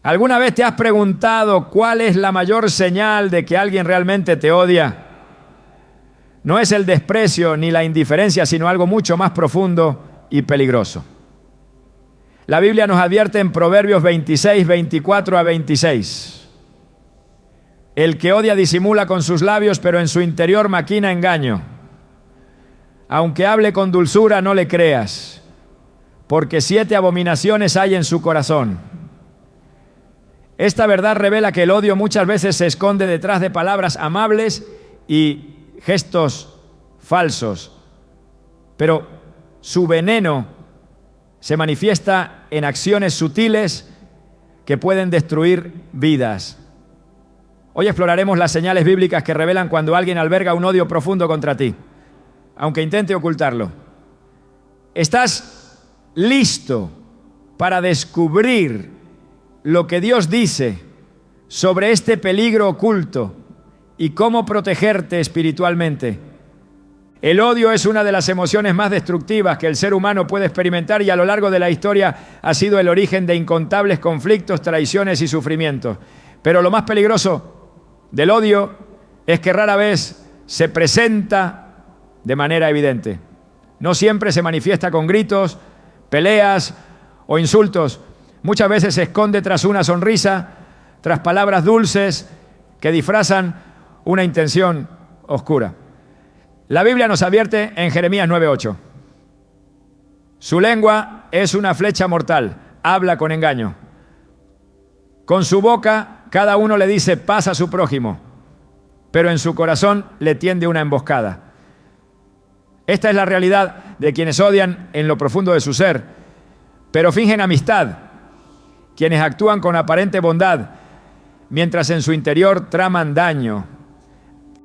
¿Alguna vez te has preguntado cuál es la mayor señal de que alguien realmente te odia? No es el desprecio ni la indiferencia, sino algo mucho más profundo y peligroso. La Biblia nos advierte en Proverbios 26, 24 a 26. El que odia disimula con sus labios, pero en su interior maquina engaño. Aunque hable con dulzura, no le creas, porque 7 abominaciones hay en su corazón. Esta verdad revela que el odio muchas veces se esconde detrás de palabras amables y gestos falsos, pero su veneno se manifiesta en acciones sutiles que pueden destruir vidas. Hoy exploraremos las señales bíblicas que revelan cuando alguien alberga un odio profundo contra ti, aunque intente ocultarlo. ¿Estás listo para descubrir lo que Dios dice sobre este peligro oculto y cómo protegerte espiritualmente? El odio es una de las emociones más destructivas que el ser humano puede experimentar y a lo largo de la historia ha sido el origen de incontables conflictos, traiciones y sufrimientos. Pero lo más peligroso del odio es que rara vez se presenta de manera evidente. No siempre se manifiesta con gritos, peleas o insultos. Muchas veces se esconde tras una sonrisa, tras palabras dulces que disfrazan una intención oscura. La Biblia nos advierte en Jeremías 9:8. Su lengua es una flecha mortal, habla con engaño. Con su boca cada uno le dice paz a su prójimo, pero en su corazón le tiende una emboscada. Esta es la realidad de quienes odian en lo profundo de su ser, pero fingen amistad. Quienes actúan con aparente bondad, mientras en su interior traman daño.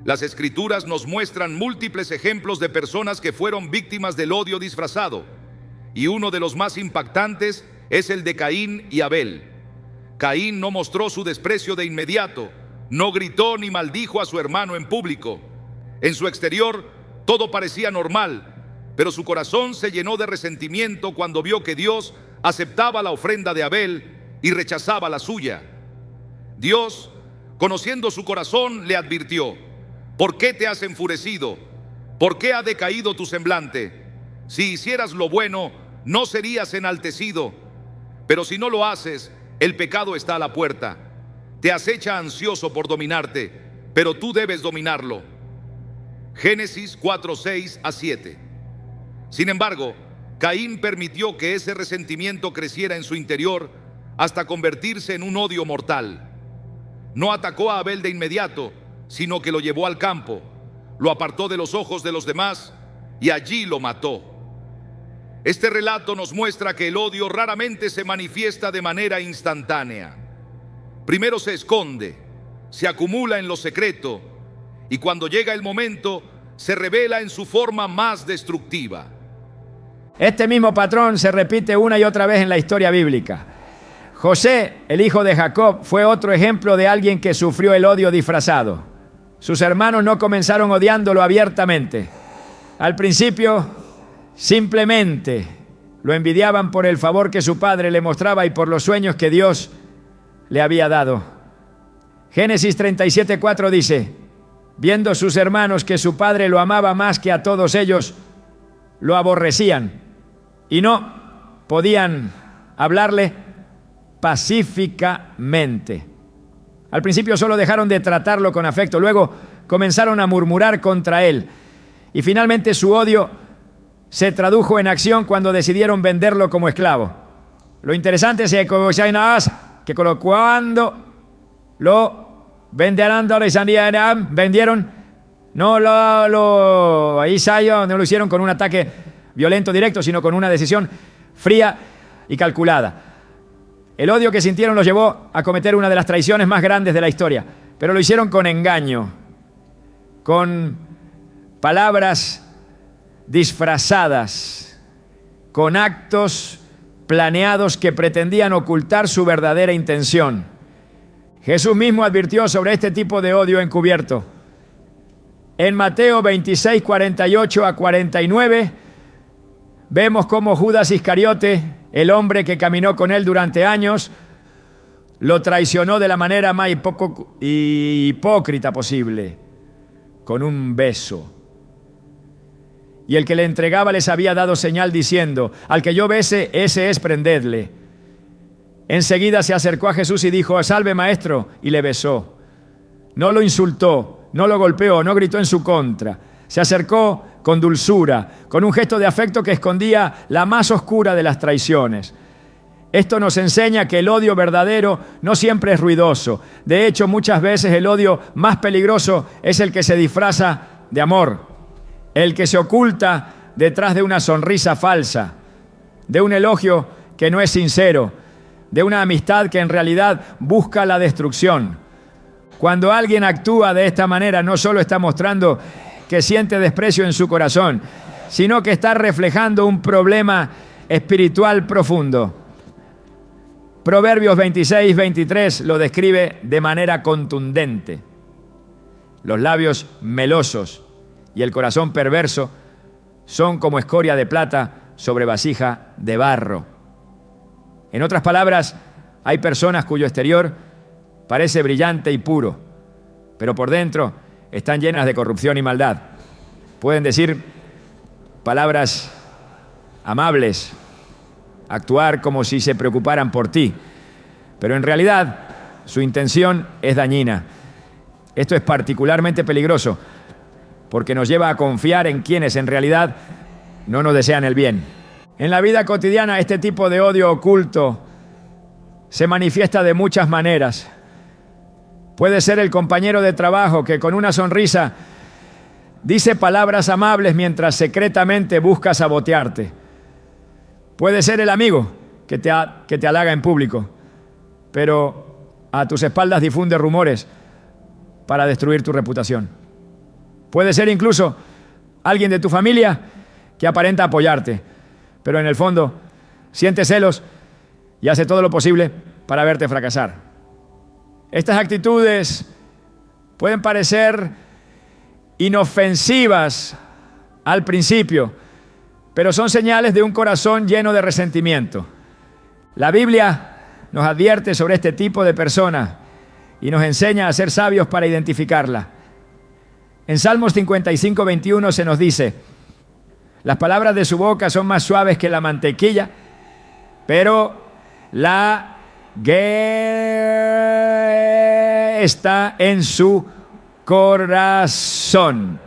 Las Escrituras nos muestran múltiples ejemplos de personas que fueron víctimas del odio disfrazado, y uno de los más impactantes es el de Caín y Abel. Caín no mostró su desprecio de inmediato, no gritó ni maldijo a su hermano en público. En su exterior todo parecía normal, pero su corazón se llenó de resentimiento cuando vio que Dios aceptaba la ofrenda de Abel y rechazaba la suya. Dios, conociendo su corazón, le advirtió: ¿por qué te has enfurecido? ¿Por qué ha decaído tu semblante? Si hicieras lo bueno, no serías enaltecido. Pero si no lo haces, el pecado está a la puerta. Te acecha ansioso por dominarte, pero tú debes dominarlo. Génesis 4:6 a 7. Sin embargo, Caín permitió que ese resentimiento creciera en su interior hasta convertirse en un odio mortal. No atacó a Abel de inmediato, sino que lo llevó al campo, lo apartó de los ojos de los demás y allí lo mató. Este relato nos muestra que el odio raramente se manifiesta de manera instantánea. Primero se esconde, se acumula en lo secreto y cuando llega el momento se revela en su forma más destructiva. Este mismo patrón se repite una y otra vez en la historia bíblica. José, el hijo de Jacob, fue otro ejemplo de alguien que sufrió el odio disfrazado. Sus hermanos no comenzaron odiándolo abiertamente. Al principio, simplemente lo envidiaban por el favor que su padre le mostraba y por los sueños que Dios le había dado. Génesis 37:4 dice: viendo sus hermanos que su padre lo amaba más que a todos ellos, lo aborrecían y no podían hablarle pacíficamente. Al principio solo dejaron de tratarlo con afecto, luego comenzaron a murmurar contra él y finalmente su odio se tradujo en acción cuando decidieron venderlo como esclavo. Lo interesante es que cuando lo vendieron, no lo hicieron con un ataque violento directo, sino con una decisión fría y calculada. El odio que sintieron los llevó a cometer una de las traiciones más grandes de la historia, pero lo hicieron con engaño, con palabras disfrazadas, con actos planeados que pretendían ocultar su verdadera intención. Jesús mismo advirtió sobre este tipo de odio encubierto. En Mateo 26, 48 a 49, vemos cómo Judas Iscariote, el hombre que caminó con él durante años, lo traicionó de la manera más hipócrita posible, con un beso. Y el que le entregaba les había dado señal diciendo: al que yo bese, ese es, prendedle. Enseguida se acercó a Jesús y dijo: salve, maestro, y le besó. No lo insultó, no lo golpeó, no gritó en su contra. Se acercó con dulzura, con un gesto de afecto que escondía la más oscura de las traiciones. Esto nos enseña que el odio verdadero no siempre es ruidoso. De hecho, muchas veces el odio más peligroso es el que se disfraza de amor, el que se oculta detrás de una sonrisa falsa, de un elogio que no es sincero, de una amistad que en realidad busca la destrucción. Cuando alguien actúa de esta manera, no solo está mostrando que siente desprecio en su corazón, sino que está reflejando un problema espiritual profundo. Proverbios 26-23 lo describe de manera contundente. Los labios melosos y el corazón perverso son como escoria de plata sobre vasija de barro. En otras palabras, hay personas cuyo exterior parece brillante y puro, pero por dentro están llenas de corrupción y maldad. Pueden decir palabras amables, actuar como si se preocuparan por ti, pero en realidad su intención es dañina. Esto es particularmente peligroso porque nos lleva a confiar en quienes en realidad no nos desean el bien. En la vida cotidiana, este tipo de odio oculto se manifiesta de muchas maneras. Puede ser el compañero de trabajo que con una sonrisa dice palabras amables mientras secretamente busca sabotearte. Puede ser el amigo que te halaga en público, pero a tus espaldas difunde rumores para destruir tu reputación. Puede ser incluso alguien de tu familia que aparenta apoyarte, pero en el fondo siente celos y hace todo lo posible para verte fracasar. Estas actitudes pueden parecer inofensivas al principio, pero son señales de un corazón lleno de resentimiento. La Biblia nos advierte sobre este tipo de personas y nos enseña a ser sabios para identificarla. En Salmos 55:21 se nos dice: las palabras de su boca son más suaves que la mantequilla, pero la guerra está en su corazón.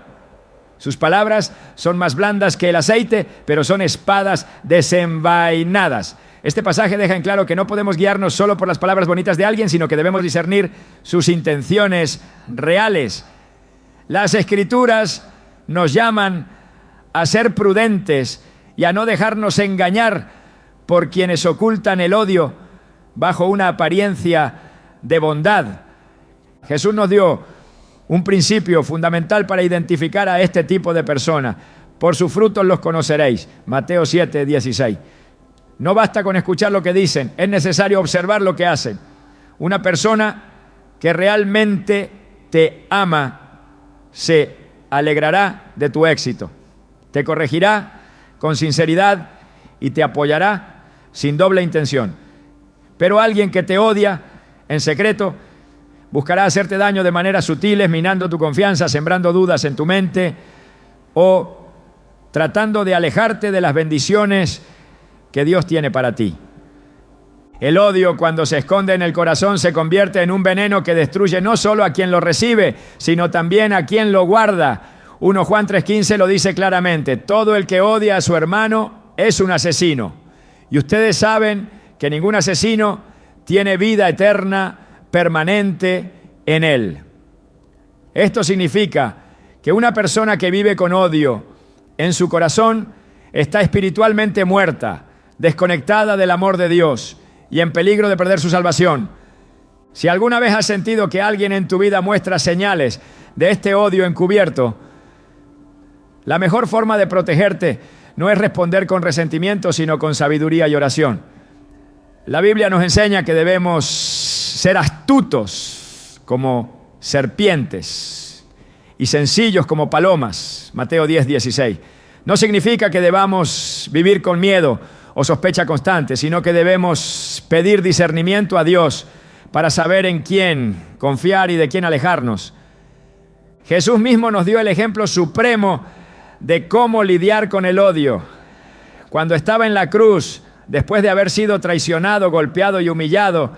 Sus palabras son más blandas que el aceite, pero son espadas desenvainadas. Este pasaje deja en claro que no podemos guiarnos solo por las palabras bonitas de alguien, sino que debemos discernir sus intenciones reales. Las Escrituras nos llaman a ser prudentes y a no dejarnos engañar por quienes ocultan el odio bajo una apariencia de bondad. Jesús nos dio un principio fundamental para identificar a este tipo de personas. Por sus frutos los conoceréis. Mateo 7:16. No basta con escuchar lo que dicen, es necesario observar lo que hacen. Una persona que realmente te ama se alegrará de tu éxito, te corregirá con sinceridad y te apoyará sin doble intención. Pero alguien que te odia en secreto buscará hacerte daño de maneras sutiles, minando tu confianza, sembrando dudas en tu mente o tratando de alejarte de las bendiciones que Dios tiene para ti. El odio, cuando se esconde en el corazón, se convierte en un veneno que destruye no solo a quien lo recibe, sino también a quien lo guarda. 1 Juan 3:15 lo dice claramente: todo el que odia a su hermano es un asesino. Y ustedes saben que ningún asesino tiene vida eterna permanente en él. Esto significa que una persona que vive con odio en su corazón está espiritualmente muerta, desconectada del amor de Dios y en peligro de perder su salvación. Si alguna vez has sentido que alguien en tu vida muestra señales de este odio encubierto, la mejor forma de protegerte no es responder con resentimiento, sino con sabiduría y oración. La Biblia nos enseña que debemos ser astutos como serpientes y sencillos como palomas. Mateo 10:16. No significa que debamos vivir con miedo o sospecha constante, sino que debemos pedir discernimiento a Dios para saber en quién confiar y de quién alejarnos. Jesús mismo nos dio el ejemplo supremo de cómo lidiar con el odio. Cuando estaba en la cruz, después de haber sido traicionado, golpeado y humillado,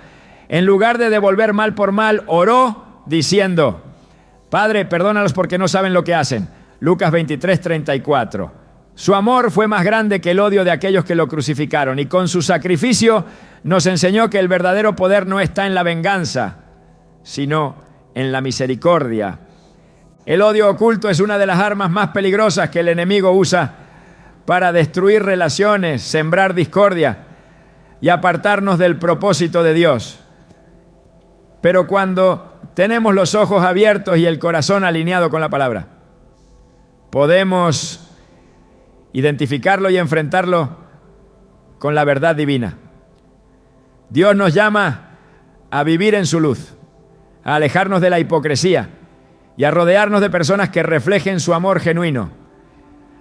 en lugar de devolver mal por mal, oró diciendo: Padre, perdónalos porque no saben lo que hacen. Lucas 23:34. Su amor fue más grande que el odio de aquellos que lo crucificaron, y con su sacrificio nos enseñó que el verdadero poder no está en la venganza, sino en la misericordia. El odio oculto es una de las armas más peligrosas que el enemigo usa para destruir relaciones, sembrar discordia y apartarnos del propósito de Dios. Pero cuando tenemos los ojos abiertos y el corazón alineado con la palabra, podemos identificarlo y enfrentarlo con la verdad divina. Dios nos llama a vivir en su luz, a alejarnos de la hipocresía y a rodearnos de personas que reflejen su amor genuino.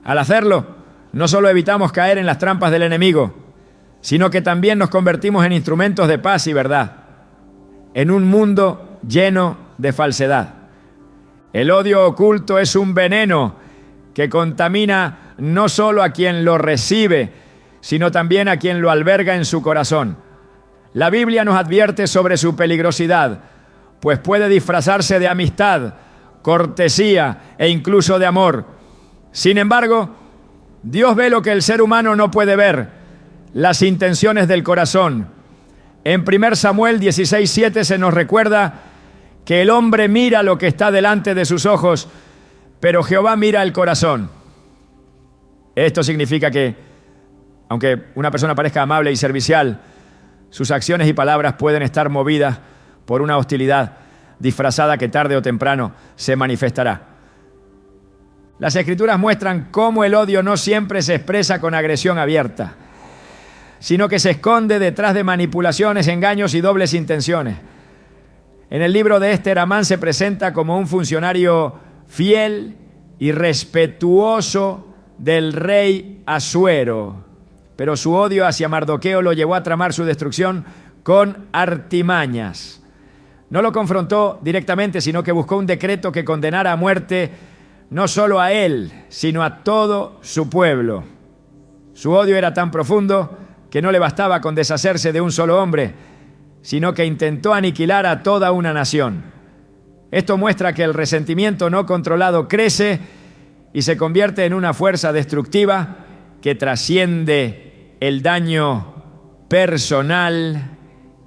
Al hacerlo, no solo evitamos caer en las trampas del enemigo, sino que también nos convertimos en instrumentos de paz y verdad, en un mundo lleno de falsedad. El odio oculto es un veneno que contamina no solo a quien lo recibe, sino también a quien lo alberga en su corazón. La Biblia nos advierte sobre su peligrosidad, pues puede disfrazarse de amistad, cortesía e incluso de amor. Sin embargo, Dios ve lo que el ser humano no puede ver, las intenciones del corazón. En 1 Samuel 16:7 se nos recuerda que el hombre mira lo que está delante de sus ojos, pero Jehová mira el corazón. Esto significa que, aunque una persona parezca amable y servicial, sus acciones y palabras pueden estar movidas por una hostilidad disfrazada que tarde o temprano se manifestará. Las Escrituras muestran cómo el odio no siempre se expresa con agresión abierta, sino que se esconde detrás de manipulaciones, engaños y dobles intenciones. En el libro de Esther, Amán se presenta como un funcionario fiel y respetuoso del rey Asuero, pero su odio hacia Mardoqueo lo llevó a tramar su destrucción con artimañas. No lo confrontó directamente, sino que buscó un decreto que condenara a muerte no solo a él, sino a todo su pueblo. Su odio era tan profundo que no le bastaba con deshacerse de un solo hombre, sino que intentó aniquilar a toda una nación. Esto muestra que el resentimiento no controlado crece y se convierte en una fuerza destructiva que trasciende el daño personal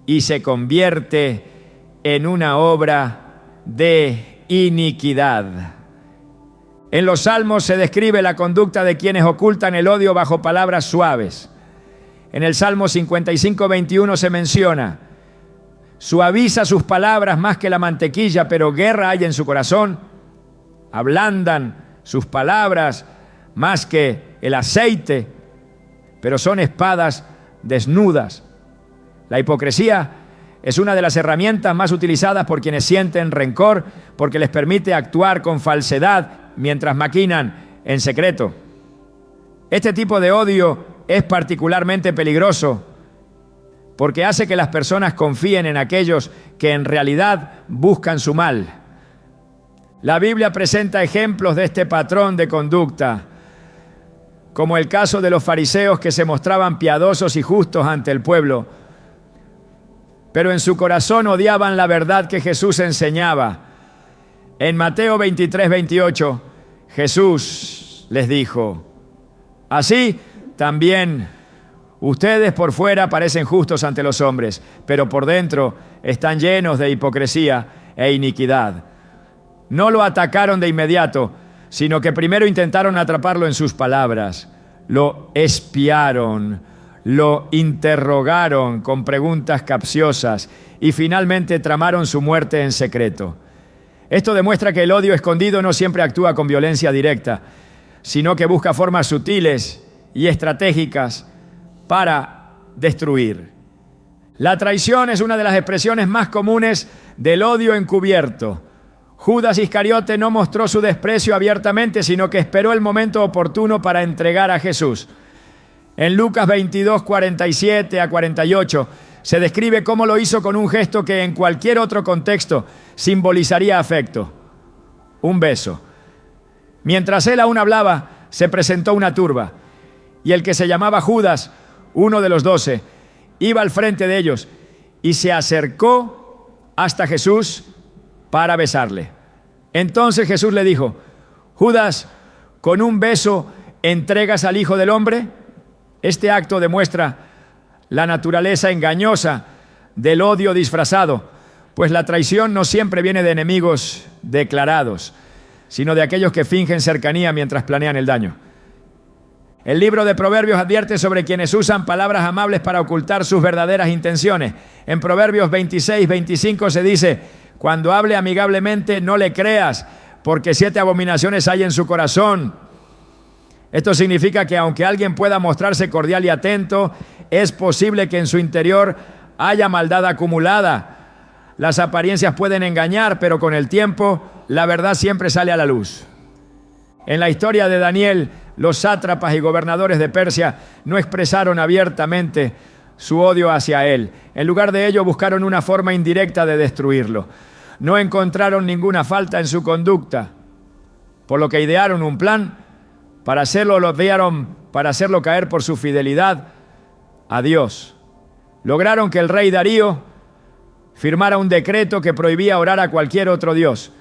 y se convierte en una obra de iniquidad. En los Salmos se describe la conducta de quienes ocultan el odio bajo palabras suaves. En el Salmo 55:21 se menciona: suaviza sus palabras más que la mantequilla, pero guerra hay en su corazón. Ablandan sus palabras más que el aceite, pero son espadas desnudas. La hipocresía es una de las herramientas más utilizadas por quienes sienten rencor, porque les permite actuar con falsedad mientras maquinan en secreto. Este tipo de odio es particularmente peligroso porque hace que las personas confíen en aquellos que en realidad buscan su mal. La Biblia presenta ejemplos de este patrón de conducta, como el caso de los fariseos que se mostraban piadosos y justos ante el pueblo, pero en su corazón odiaban la verdad que Jesús enseñaba. En Mateo 23:28, Jesús les dijo: así también ustedes por fuera parecen justos ante los hombres, pero por dentro están llenos de hipocresía e iniquidad. No lo atacaron de inmediato, sino que primero intentaron atraparlo en sus palabras. Lo espiaron, lo interrogaron con preguntas capciosas y finalmente tramaron su muerte en secreto. Esto demuestra que el odio escondido no siempre actúa con violencia directa, sino que busca formas sutiles y estratégicas para destruir. La traición es una de las expresiones más comunes del odio encubierto. Judas Iscariote no mostró su desprecio abiertamente, sino que esperó el momento oportuno para entregar a Jesús. En Lucas 22:47 a 48 Se describe cómo lo hizo con un gesto que en cualquier otro contexto simbolizaría afecto: un beso. Mientras él aún hablaba, se presentó una turba, y el que se llamaba Judas, uno de los 12, iba al frente de ellos y se acercó hasta Jesús para besarle. Entonces Jesús le dijo: Judas, ¿con un beso entregas al Hijo del Hombre? Este acto demuestra la naturaleza engañosa del odio disfrazado, pues la traición no siempre viene de enemigos declarados, sino de aquellos que fingen cercanía mientras planean el daño. El libro de Proverbios advierte sobre quienes usan palabras amables para ocultar sus verdaderas intenciones. En Proverbios 26-25 se dice: cuando hable amigablemente, no le creas, porque 7 abominaciones hay en su corazón. Esto significa que aunque alguien pueda mostrarse cordial y atento, es posible que en su interior haya maldad acumulada. Las apariencias pueden engañar, pero con el tiempo la verdad siempre sale a la luz. En la historia de Daniel, los sátrapas y gobernadores de Persia no expresaron abiertamente su odio hacia él. En lugar de ello, buscaron una forma indirecta de destruirlo. No encontraron ninguna falta en su conducta, por lo que idearon un plan para hacerlo caer por su fidelidad a Dios. Lograron que el rey Darío firmara un decreto que prohibía orar a cualquier otro dios,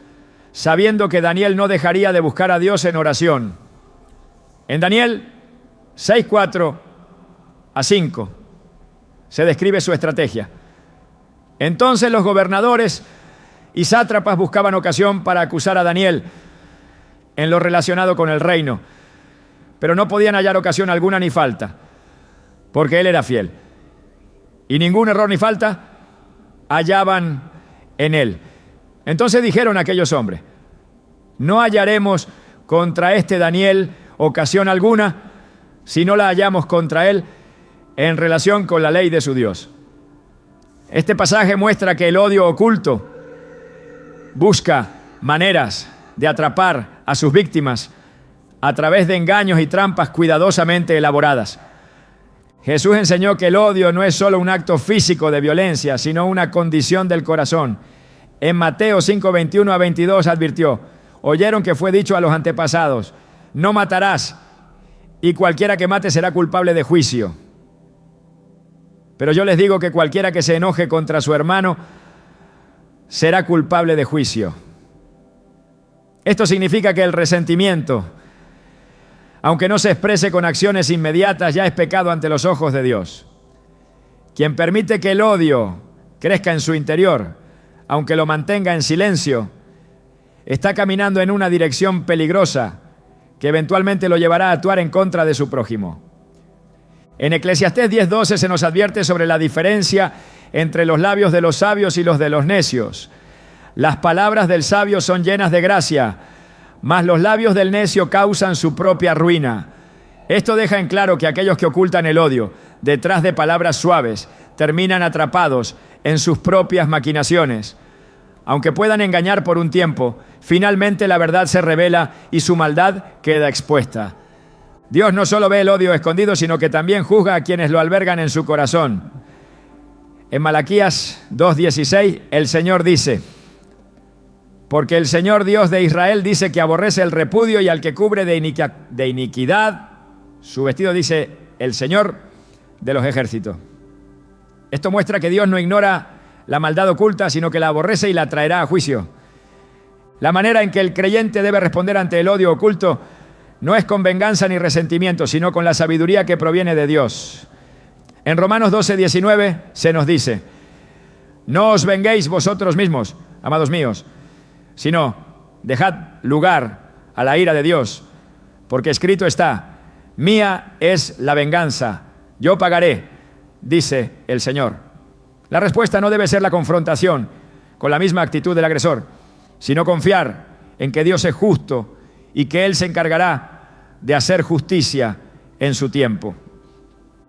sabiendo que Daniel no dejaría de buscar a Dios en oración. En Daniel 6:4 a 5 se describe su estrategia. Entonces los gobernadores y sátrapas buscaban ocasión para acusar a Daniel en lo relacionado con el reino, pero no podían hallar ocasión alguna ni falta, porque él era fiel. Y ningún error ni falta hallaban en él. Entonces dijeron aquellos hombres: no hallaremos contra este Daniel ocasión alguna si no la hallamos contra él en relación con la ley de su Dios. Este pasaje muestra que el odio oculto busca maneras de atrapar a sus víctimas a través de engaños y trampas cuidadosamente elaboradas. Jesús enseñó que el odio no es solo un acto físico de violencia, sino una condición del corazón. En Mateo 5:21 a 22 advirtió: oyeron que fue dicho a los antepasados: no matarás, y cualquiera que mate será culpable de juicio. Pero yo les digo que cualquiera que se enoje contra su hermano será culpable de juicio. Esto significa que el resentimiento, aunque no se exprese con acciones inmediatas, ya es pecado ante los ojos de Dios. Quien permite que el odio crezca en su interior, aunque lo mantenga en silencio, está caminando en una dirección peligrosa que eventualmente lo llevará a actuar en contra de su prójimo. En Eclesiastés 10:12 se nos advierte sobre la diferencia entre los labios de los sabios y los de los necios. Las palabras del sabio son llenas de gracia, mas los labios del necio causan su propia ruina. Esto deja en claro que aquellos que ocultan el odio detrás de palabras suaves terminan atrapados en sus propias maquinaciones. Aunque puedan engañar por un tiempo, finalmente la verdad se revela y su maldad queda expuesta. Dios no solo ve el odio escondido, sino que también juzga a quienes lo albergan en su corazón. En Malaquías 2:16, el Señor dice: porque el Señor Dios de Israel dice que aborrece el repudio y al que cubre de iniquidad su vestido, dice el Señor de los ejércitos. Esto muestra que Dios no ignora la maldad oculta, sino que la aborrece y la traerá a juicio. La manera en que el creyente debe responder ante el odio oculto no es con venganza ni resentimiento, sino con la sabiduría que proviene de Dios. En Romanos 12:19 se nos dice: no os venguéis vosotros mismos, amados míos, sino dejad lugar a la ira de Dios, porque escrito está: mía es la venganza, yo pagaré, dice el Señor. La respuesta no debe ser la confrontación con la misma actitud del agresor, sino confiar en que Dios es justo y que Él se encargará de hacer justicia en su tiempo.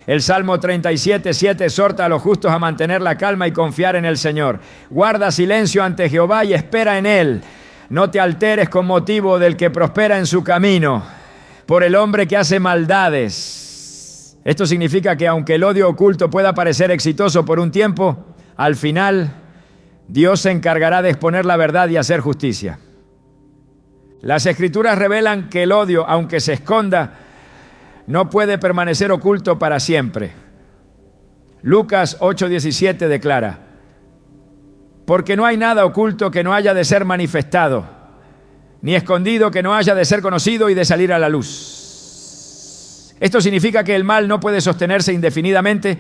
El Salmo 37:7 exhorta a los justos a mantener la calma y confiar en el Señor. Guarda silencio ante Jehová y espera en Él. No te alteres con motivo del que prospera en su camino, por el hombre que hace maldades. Esto significa que aunque el odio oculto pueda parecer exitoso por un tiempo, al final Dios se encargará de exponer la verdad y hacer justicia. Las Escrituras revelan que el odio, aunque se esconda, no puede permanecer oculto para siempre. Lucas 8:17 declara: porque no hay nada oculto que no haya de ser manifestado, ni escondido que no haya de ser conocido y de salir a la luz. Esto significa que el mal no puede sostenerse indefinidamente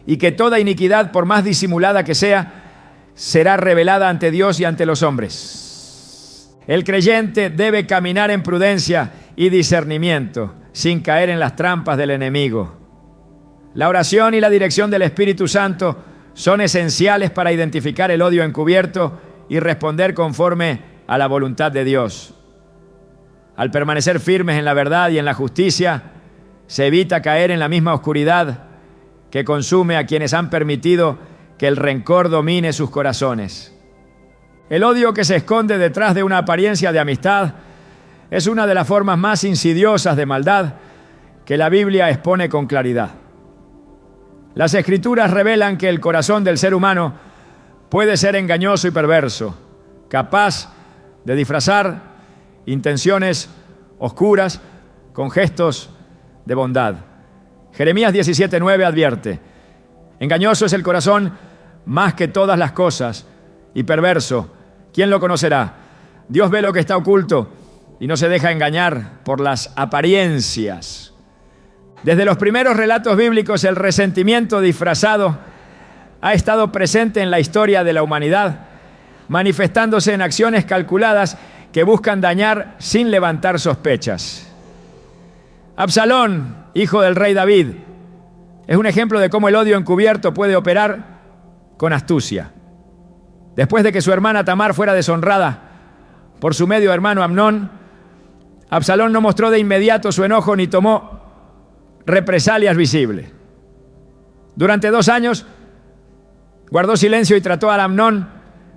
y que toda iniquidad, por más disimulada que sea, será revelada ante Dios y ante los hombres. El creyente debe caminar en prudencia y discernimiento, sin caer en las trampas del enemigo. La oración y la dirección del Espíritu Santo son esenciales para identificar el odio encubierto y responder conforme a la voluntad de Dios. Al permanecer firmes en la verdad y en la justicia, se evita caer en la misma oscuridad que consume a quienes han permitido que el rencor domine sus corazones. El odio que se esconde detrás de una apariencia de amistad es una de las formas más insidiosas de maldad que la Biblia expone con claridad. Las Escrituras revelan que el corazón del ser humano puede ser engañoso y perverso, capaz de disfrazar intenciones oscuras con gestos de bondad. Jeremías 17:9 advierte: engañoso es el corazón más que todas las cosas y perverso, ¿quién lo conocerá? Dios ve lo que está oculto y no se deja engañar por las apariencias. Desde los primeros relatos bíblicos, el resentimiento disfrazado ha estado presente en la historia de la humanidad, manifestándose en acciones calculadas que buscan dañar sin levantar sospechas. Absalón, hijo del rey David, es un ejemplo de cómo el odio encubierto puede operar con astucia. Después de que su hermana Tamar fuera deshonrada por su medio hermano Amnón, Absalón no mostró de inmediato su enojo ni tomó represalias visibles. Durante 2 años guardó silencio y trató a Amnón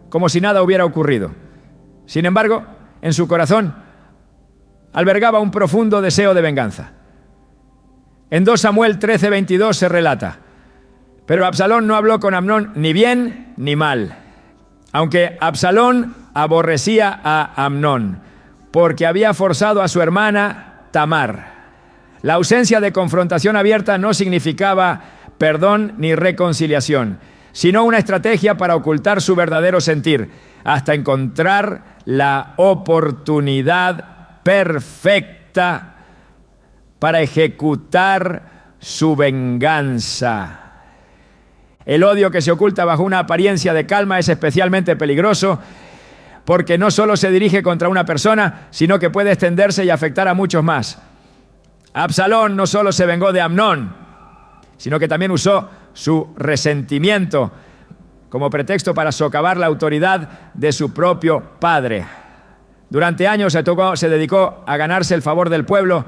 como si nada hubiera ocurrido. Sin embargo, en su corazón albergaba un profundo deseo de venganza. En 2 Samuel 13:22 se relata: pero Absalón no habló con Amnón ni bien ni mal, aunque Absalón aborrecía a Amnón, porque había forzado a su hermana Tamar. La ausencia de confrontación abierta no significaba perdón ni reconciliación, sino una estrategia para ocultar su verdadero sentir, hasta encontrar la oportunidad perfecta para ejecutar su venganza. El odio que se oculta bajo una apariencia de calma es especialmente peligroso porque no solo se dirige contra una persona, sino que puede extenderse y afectar a muchos más. Absalón no solo se vengó de Amnón, sino que también usó su resentimiento como pretexto para socavar la autoridad de su propio padre. Durante años se dedicó a ganarse el favor del pueblo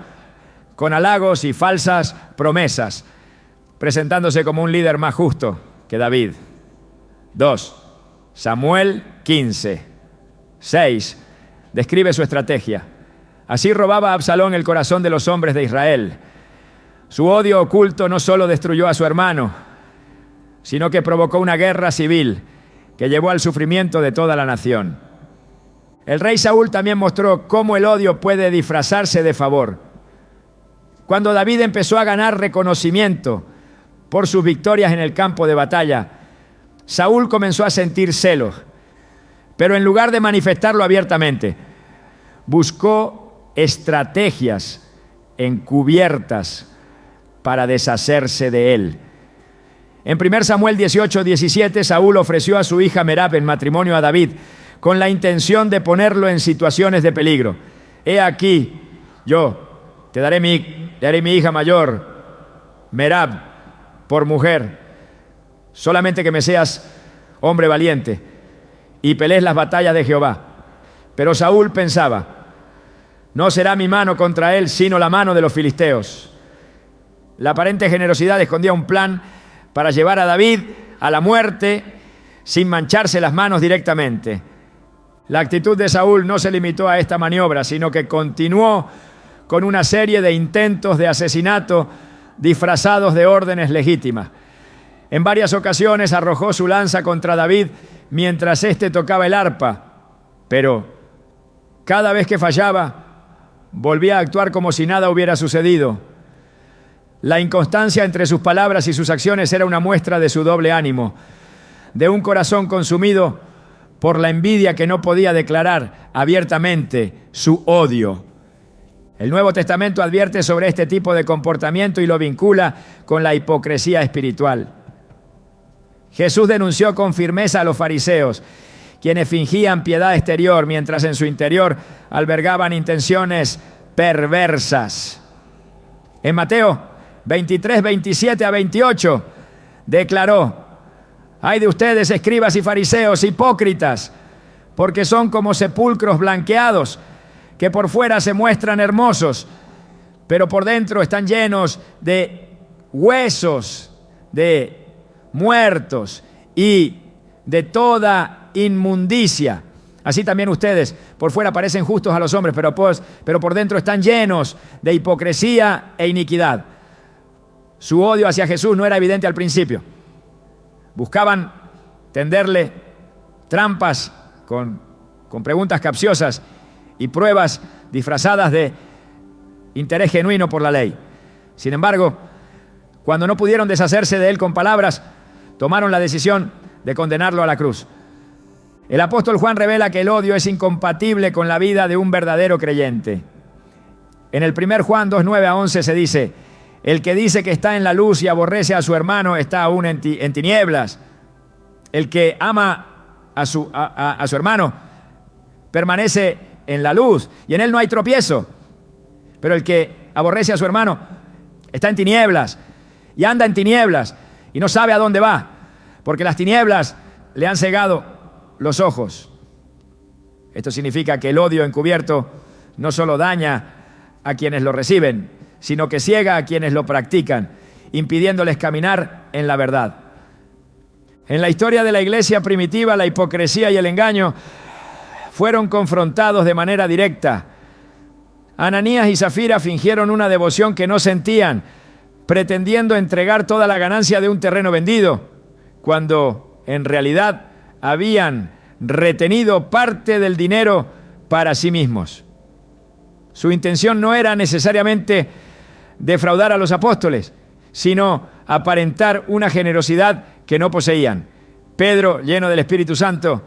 con halagos y falsas promesas, presentándose como un líder más justo que David. 2 Samuel 15:6 describe su estrategia. Así robaba Absalón el corazón de los hombres de Israel. Su odio oculto no solo destruyó a su hermano, sino que provocó una guerra civil que llevó al sufrimiento de toda la nación. El rey Saúl también mostró cómo el odio puede disfrazarse de favor. Cuando David empezó a ganar reconocimiento por sus victorias en el campo de batalla, Saúl comenzó a sentir celos, pero en lugar de manifestarlo abiertamente, buscó estrategias encubiertas para deshacerse de él. En 1 Samuel 18:17, Saúl ofreció a su hija Merab en matrimonio a David con la intención de ponerlo en situaciones de peligro. He aquí, yo te daré mi hija mayor, Merab, por mujer, solamente que me seas hombre valiente y pelees las batallas de Jehová. Pero Saúl pensaba: no será mi mano contra él, sino la mano de los filisteos. La aparente generosidad escondía un plan para llevar a David a la muerte sin mancharse las manos directamente. La actitud de Saúl no se limitó a esta maniobra, sino que continuó con una serie de intentos de asesinato disfrazados de órdenes legítimas. En varias ocasiones arrojó su lanza contra David mientras éste tocaba el arpa, pero cada vez que fallaba, volvía a actuar como si nada hubiera sucedido. La inconstancia entre sus palabras y sus acciones era una muestra de su doble ánimo, de un corazón consumido por la envidia que no podía declarar abiertamente su odio. El Nuevo Testamento advierte sobre este tipo de comportamiento y lo vincula con la hipocresía espiritual. Jesús denunció con firmeza a los fariseos, quienes fingían piedad exterior mientras en su interior albergaban intenciones perversas. En Mateo 23, 27 a 28 declaró: «Ay de ustedes, escribas y fariseos, hipócritas, porque son como sepulcros blanqueados, que por fuera se muestran hermosos, pero por dentro están llenos de huesos, de muertos y de toda inmundicia. Así también ustedes por fuera parecen justos a los hombres, pero por dentro están llenos de hipocresía e iniquidad». Su odio hacia Jesús no era evidente al principio. Buscaban tenderle trampas con preguntas capciosas y pruebas disfrazadas de interés genuino por la ley. Sin embargo, cuando no pudieron deshacerse de él con palabras, tomaron la decisión de condenarlo a la cruz. El apóstol Juan revela que el odio es incompatible con la vida de un verdadero creyente. En el 1 Juan 2, 9 a 11 se dice: «El que dice que está en la luz y aborrece a su hermano está aún en tinieblas. El que ama a su hermano permanece en la luz y en él no hay tropiezo. Pero el que aborrece a su hermano está en tinieblas y anda en tinieblas y no sabe a dónde va, porque las tinieblas le han cegado los ojos». Esto significa que el odio encubierto no solo daña a quienes lo reciben, sino que ciega a quienes lo practican, impidiéndoles caminar en la verdad. En la historia de la iglesia primitiva, la hipocresía y el engaño fueron confrontados de manera directa. Ananías y Zafira fingieron una devoción que no sentían, pretendiendo entregar toda la ganancia de un terreno vendido, cuando en realidad habían retenido parte del dinero para sí mismos. Su intención no era necesariamente defraudar a los apóstoles, sino aparentar una generosidad que no poseían. Pedro, lleno del Espíritu Santo,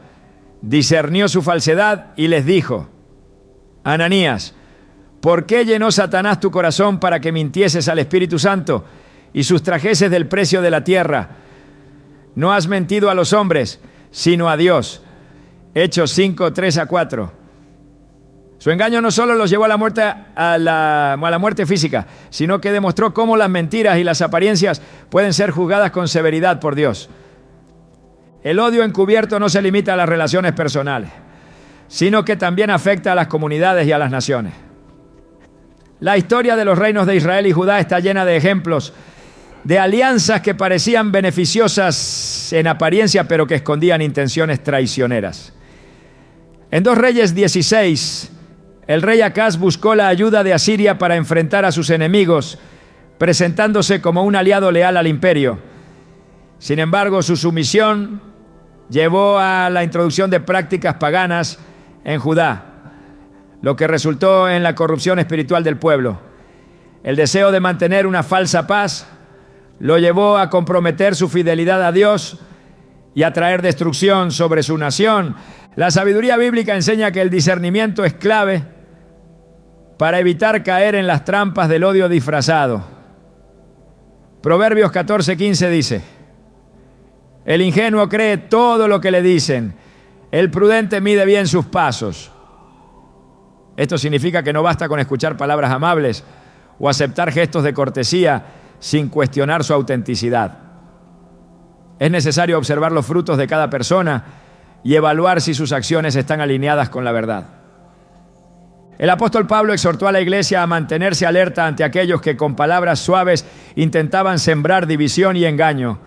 discernió su falsedad y les dijo: «Ananías, ¿por qué llenó Satanás tu corazón para que mintieses al Espíritu Santo y sustrajeses del precio de la tierra? No has mentido a los hombres, sino a Dios». Hechos 5, 3 a 4. Su engaño no solo los llevó a la muerte física, sino que demostró cómo las mentiras y las apariencias pueden ser juzgadas con severidad por Dios. El odio encubierto no se limita a las relaciones personales, sino que también afecta a las comunidades y a las naciones. La historia de los reinos de Israel y Judá está llena de ejemplos de alianzas que parecían beneficiosas en apariencia, pero que escondían intenciones traicioneras. En 2 Reyes 16, el rey Acaz buscó la ayuda de Asiria para enfrentar a sus enemigos, presentándose como un aliado leal al imperio. Sin embargo, su sumisión llevó a la introducción de prácticas paganas en Judá, lo que resultó en la corrupción espiritual del pueblo. El deseo de mantener una falsa paz lo llevó a comprometer su fidelidad a Dios y a traer destrucción sobre su nación. La sabiduría bíblica enseña que el discernimiento es clave para evitar caer en las trampas del odio disfrazado. Proverbios 14:15 dice: «El ingenuo cree todo lo que le dicen, el prudente mide bien sus pasos». Esto significa que no basta con escuchar palabras amables o aceptar gestos de cortesía sin cuestionar su autenticidad. Es necesario observar los frutos de cada persona y evaluar si sus acciones están alineadas con la verdad. El apóstol Pablo exhortó a la iglesia a mantenerse alerta ante aquellos que con palabras suaves intentaban sembrar división y engaño.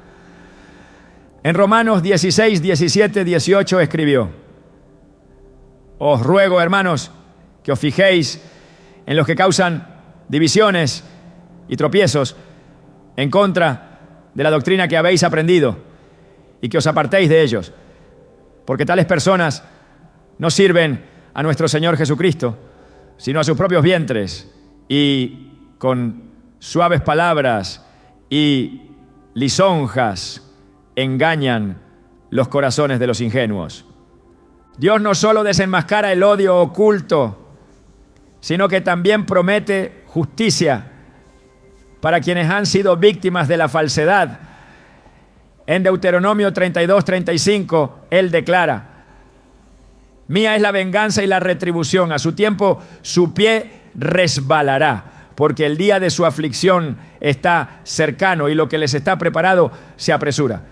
En Romanos 16, 17, 18 escribió: «Os ruego, hermanos, que os fijéis en los que causan divisiones y tropiezos, en contra de la doctrina que habéis aprendido y que os apartéis de ellos, porque tales personas no sirven a nuestro Señor Jesucristo, sino a sus propios vientres, y con suaves palabras y lisonjas engañan los corazones de los ingenuos. Dios no solo desenmascara el odio oculto, sino que también promete justicia para quienes han sido víctimas de la falsedad. En Deuteronomio 32:35, Él declara: mía es la venganza y la retribución, a su tiempo su pie resbalará, porque el día de su aflicción está cercano y lo que les está preparado se apresura.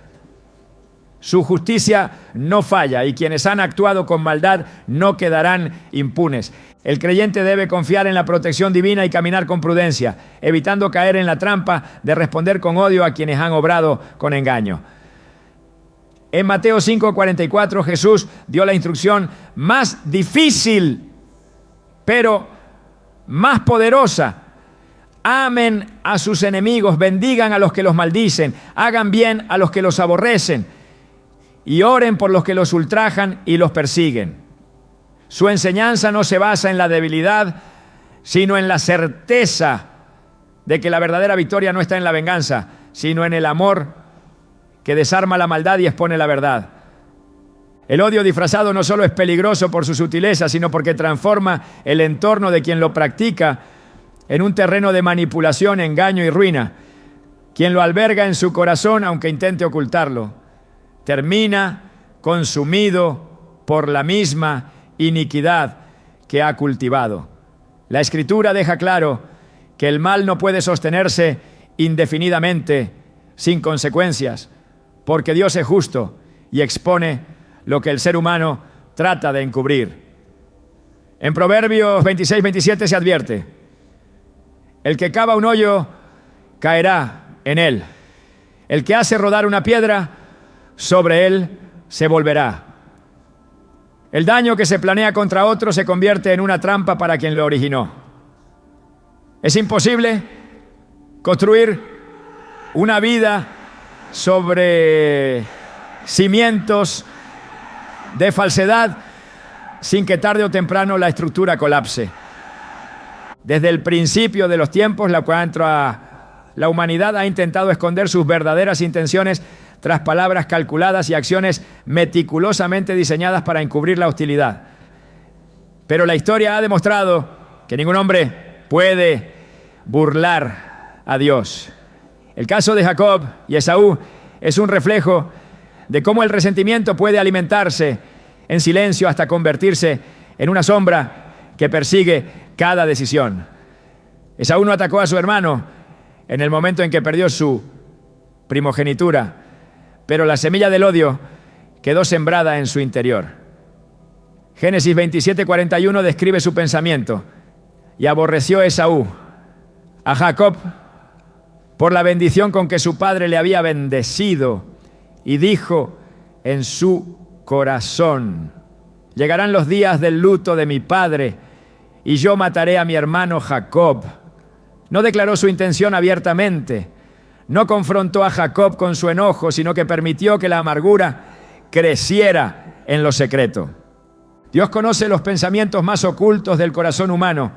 Su justicia no falla y quienes han actuado con maldad no quedarán impunes. El creyente debe confiar en la protección divina y caminar con prudencia, evitando caer en la trampa de responder con odio a quienes han obrado con engaño. En Mateo 5:44 Jesús dio la instrucción más difícil, pero más poderosa. Amen a sus enemigos, bendigan a los que los maldicen, hagan bien a los que los aborrecen y oren por los que los ultrajan y los persiguen. Su enseñanza no se basa en la debilidad, sino en la certeza de que la verdadera victoria no está en la venganza, sino en el amor que desarma la maldad y expone la verdad. El odio disfrazado no solo es peligroso por su sutileza, sino porque transforma el entorno de quien lo practica en un terreno de manipulación, engaño y ruina. Quien lo alberga en su corazón, aunque intente ocultarlo, termina consumido por la misma iniquidad que ha cultivado. La Escritura deja claro que el mal no puede sostenerse indefinidamente sin consecuencias, porque Dios es justo y expone lo que el ser humano trata de encubrir. En Proverbios 26:27 se advierte: el que cava un hoyo caerá en él. El que hace rodar una piedra, sobre él se volverá. El daño que se planea contra otro se convierte en una trampa para quien lo originó. Es imposible construir una vida sobre cimientos de falsedad sin que tarde o temprano la estructura colapse. Desde el principio de los tiempos, la humanidad ha intentado esconder sus verdaderas intenciones tras palabras calculadas y acciones meticulosamente diseñadas para encubrir la hostilidad. Pero la historia ha demostrado que ningún hombre puede burlar a Dios. El caso de Jacob y Esaú es un reflejo de cómo el resentimiento puede alimentarse en silencio hasta convertirse en una sombra que persigue cada decisión. Esaú no atacó a su hermano en el momento en que perdió su primogenitura, pero la semilla del odio quedó sembrada en su interior. Génesis 27:41 describe su pensamiento: y aborreció Esaú a Jacob por la bendición con que su padre le había bendecido, y dijo en su corazón: llegarán los días del luto de mi padre, y yo mataré a mi hermano Jacob. No declaró su intención abiertamente, no confrontó a Jacob con su enojo, sino que permitió que la amargura creciera en lo secreto. Dios conoce los pensamientos más ocultos del corazón humano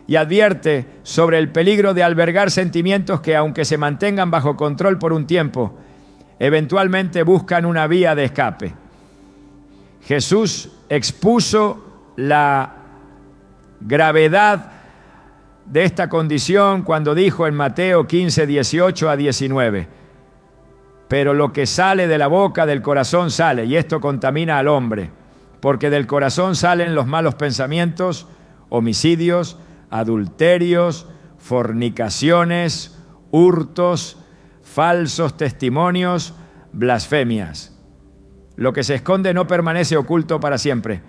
y advierte sobre el peligro de albergar sentimientos que, aunque se mantengan bajo control por un tiempo, eventualmente buscan una vía de escape. Jesús expuso la gravedad de esta condición cuando dijo en Mateo 15:18-19: pero lo que sale de la boca del corazón sale, y esto contamina al hombre, porque del corazón salen los malos pensamientos, homicidios, adulterios, fornicaciones, hurtos, falsos testimonios, blasfemias. Lo que se esconde no permanece oculto para siempre.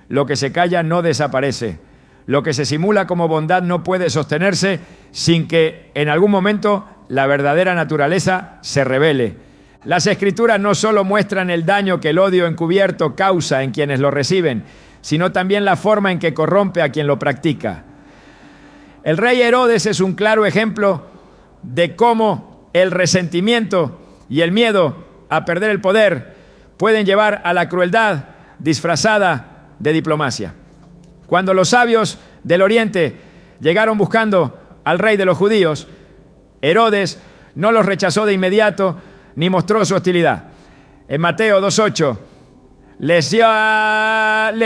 Lo que se calla no desaparece. Lo que se simula como bondad no puede sostenerse sin que en algún momento la verdadera naturaleza se revele. Las Escrituras no solo muestran el daño que el odio encubierto causa en quienes lo reciben, sino también la forma en que corrompe a quien lo practica. El rey Herodes es un claro ejemplo de cómo el resentimiento y el miedo a perder el poder pueden llevar a la crueldad disfrazada de diplomacia. Cuando los sabios del Oriente llegaron buscando al rey de los judíos, Herodes no los rechazó de inmediato ni mostró su hostilidad. En Mateo 2:8 les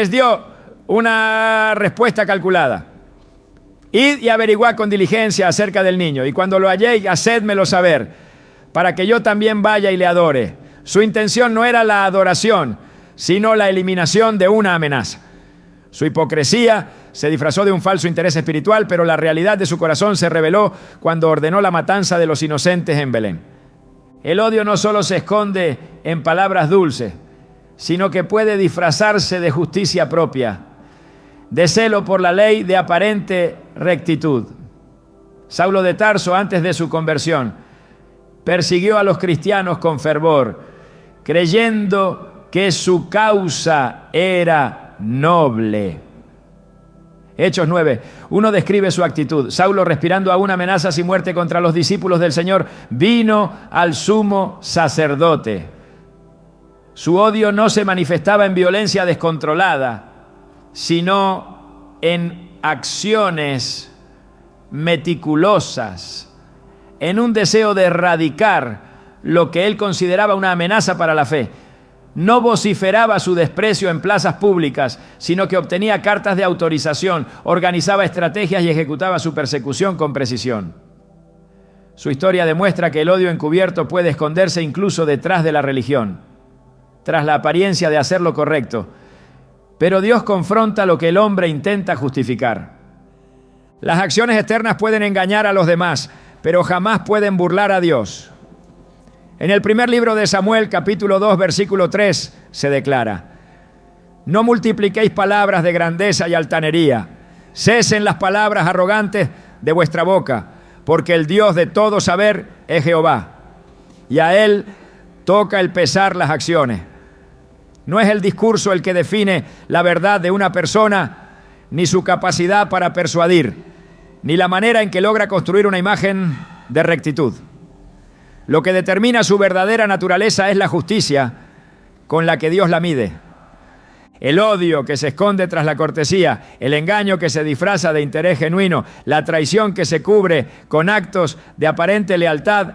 dio una respuesta calculada. Id y averiguad con diligencia acerca del niño, y cuando lo halléis, hacédmelo saber, para que yo también vaya y le adore. Su intención no era la adoración, sino la eliminación de una amenaza. Su hipocresía se disfrazó de un falso interés espiritual, pero la realidad de su corazón se reveló cuando ordenó la matanza de los inocentes en Belén. El odio no solo se esconde en palabras dulces, sino que puede disfrazarse de justicia propia, de celo por la ley, de aparente rectitud. Saulo de Tarso, antes de su conversión, persiguió a los cristianos con fervor, creyendo que su causa era noble. Hechos 9. Uno describe su actitud. Saulo, respirando aún amenazas y muerte contra los discípulos del Señor, vino al sumo sacerdote. Su odio no se manifestaba en violencia descontrolada, sino en acciones meticulosas, en un deseo de erradicar lo que él consideraba una amenaza para la fe. No vociferaba su desprecio en plazas públicas, sino que obtenía cartas de autorización, organizaba estrategias y ejecutaba su persecución con precisión. Su historia demuestra que el odio encubierto puede esconderse incluso detrás de la religión, tras la apariencia de hacer lo correcto. Pero Dios confronta lo que el hombre intenta justificar. Las acciones externas pueden engañar a los demás, pero jamás pueden burlar a Dios. En el primer libro de Samuel, capítulo 2, versículo 3, se declara: no multipliquéis palabras de grandeza y altanería, cesen las palabras arrogantes de vuestra boca, porque el Dios de todo saber es Jehová, y a Él toca el pesar las acciones. No es el discurso el que define la verdad de una persona, ni su capacidad para persuadir, ni la manera en que logra construir una imagen de rectitud. Lo que determina su verdadera naturaleza es la justicia con la que Dios la mide. El odio que se esconde tras la cortesía, el engaño que se disfraza de interés genuino, la traición que se cubre con actos de aparente lealtad,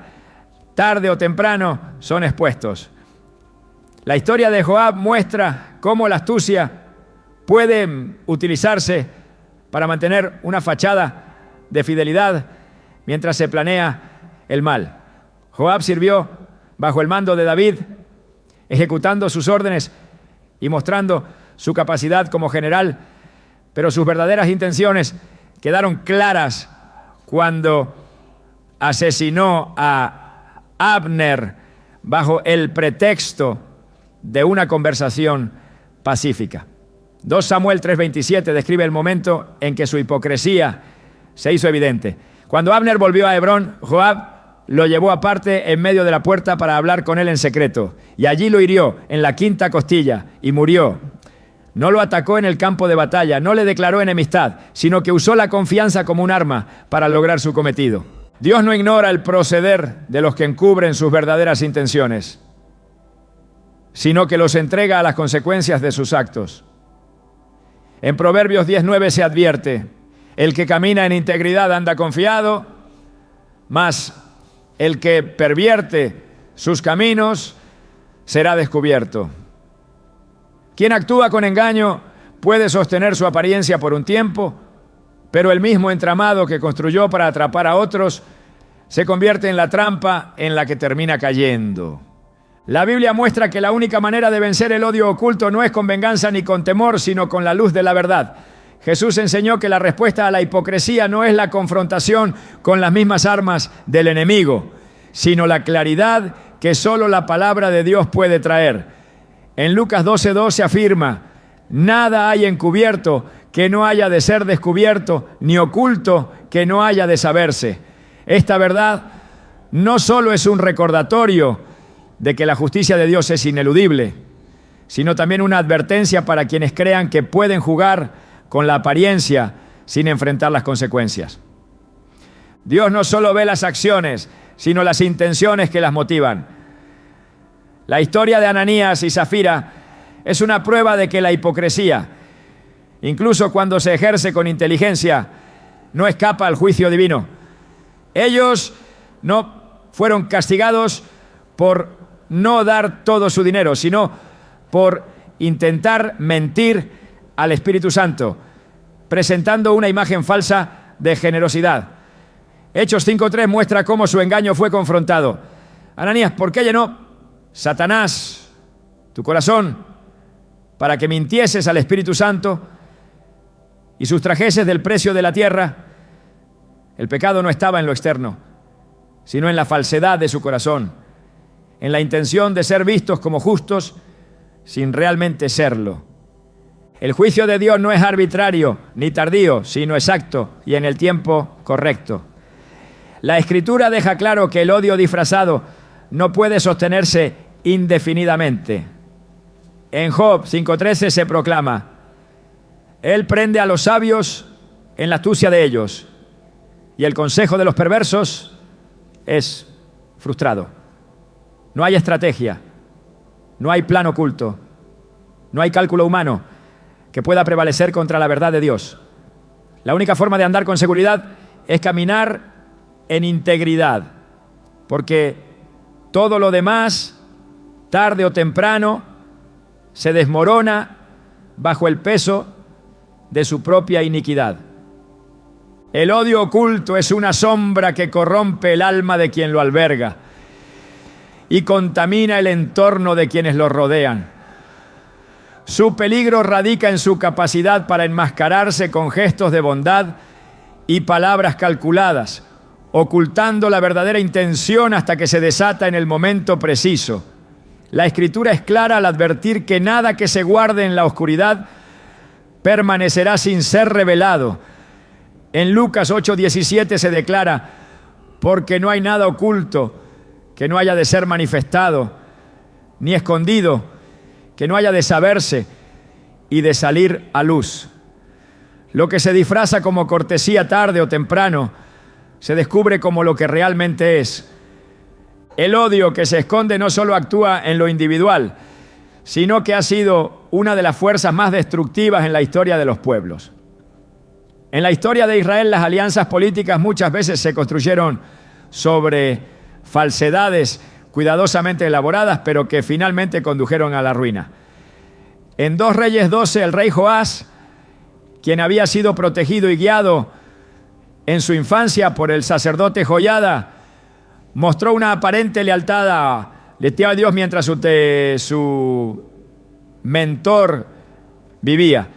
tarde o temprano son expuestos. La historia de Joab muestra cómo la astucia puede utilizarse para mantener una fachada de fidelidad mientras se planea el mal. Joab sirvió bajo el mando de David, ejecutando sus órdenes y mostrando su capacidad como general, pero sus verdaderas intenciones quedaron claras cuando asesinó a Abner bajo el pretexto de una conversación pacífica. 2 Samuel 3:27 describe el momento en que su hipocresía se hizo evidente. Cuando Abner volvió a Hebrón, Joab lo llevó aparte en medio de la puerta para hablar con él en secreto, y allí lo hirió en la quinta costilla y murió. No lo atacó en el campo de batalla, no le declaró enemistad, sino que usó la confianza como un arma para lograr su cometido. Dios no ignora el proceder de los que encubren sus verdaderas intenciones, sino que los entrega a las consecuencias de sus actos. En Proverbios 10:9 se advierte: el que camina en integridad anda confiado, mas el que pervierte sus caminos será descubierto. Quien actúa con engaño puede sostener su apariencia por un tiempo, pero el mismo entramado que construyó para atrapar a otros se convierte en la trampa en la que termina cayendo. La Biblia muestra que la única manera de vencer el odio oculto no es con venganza ni con temor, sino con la luz de la verdad. Jesús enseñó que la respuesta a la hipocresía no es la confrontación con las mismas armas del enemigo, sino la claridad que solo la palabra de Dios puede traer. En Lucas 12:2 se afirma: nada hay encubierto que no haya de ser descubierto, ni oculto que no haya de saberse. Esta verdad no solo es un recordatorio de que la justicia de Dios es ineludible, sino también una advertencia para quienes crean que pueden jugar con la apariencia sin enfrentar las consecuencias. Dios no solo ve las acciones, sino las intenciones que las motivan. La historia de Ananías y Zafira es una prueba de que la hipocresía, incluso cuando se ejerce con inteligencia, no escapa al juicio divino. Ellos no fueron castigados por no dar todo su dinero, sino por intentar mentir al Espíritu Santo, presentando una imagen falsa de generosidad. Hechos 5:3 muestra cómo su engaño fue confrontado. Ananías, ¿por qué llenó Satanás tu corazón para que mintieses al Espíritu Santo y sustrajeses del precio de la tierra? El pecado no estaba en lo externo, sino en la falsedad de su corazón, en la intención de ser vistos como justos sin realmente serlo. El juicio de Dios no es arbitrario ni tardío, sino exacto y en el tiempo correcto. La Escritura deja claro que el odio disfrazado no puede sostenerse indefinidamente. En Job 5:13 se proclama: Él prende a los sabios en la astucia de ellos, y el consejo de los perversos es frustrado. No hay estrategia, no hay plan oculto, no hay cálculo humano que pueda prevalecer contra la verdad de Dios. La única forma de andar con seguridad es caminar en integridad, porque todo lo demás, tarde o temprano, se desmorona bajo el peso de su propia iniquidad. El odio oculto es una sombra que corrompe el alma de quien lo alberga y contamina el entorno de quienes lo rodean. Su peligro radica en su capacidad para enmascararse con gestos de bondad y palabras calculadas, ocultando la verdadera intención hasta que se desata en el momento preciso. La Escritura es clara al advertir que nada que se guarde en la oscuridad permanecerá sin ser revelado. En Lucas 8:17 se declara: porque no hay nada oculto que no haya de ser manifestado, ni escondido que no haya de saberse y de salir a luz. Lo que se disfraza como cortesía tarde o temprano se descubre como lo que realmente es. El odio que se esconde no solo actúa en lo individual, sino que ha sido una de las fuerzas más destructivas en la historia de los pueblos. En la historia de Israel, las alianzas políticas muchas veces se construyeron sobre falsedades cuidadosamente elaboradas, pero que finalmente condujeron a la ruina. En 2 Reyes 12, el rey Joás, quien había sido protegido y guiado en su infancia por el sacerdote Joiada, mostró una aparente lealtad a Dios mientras su mentor vivía.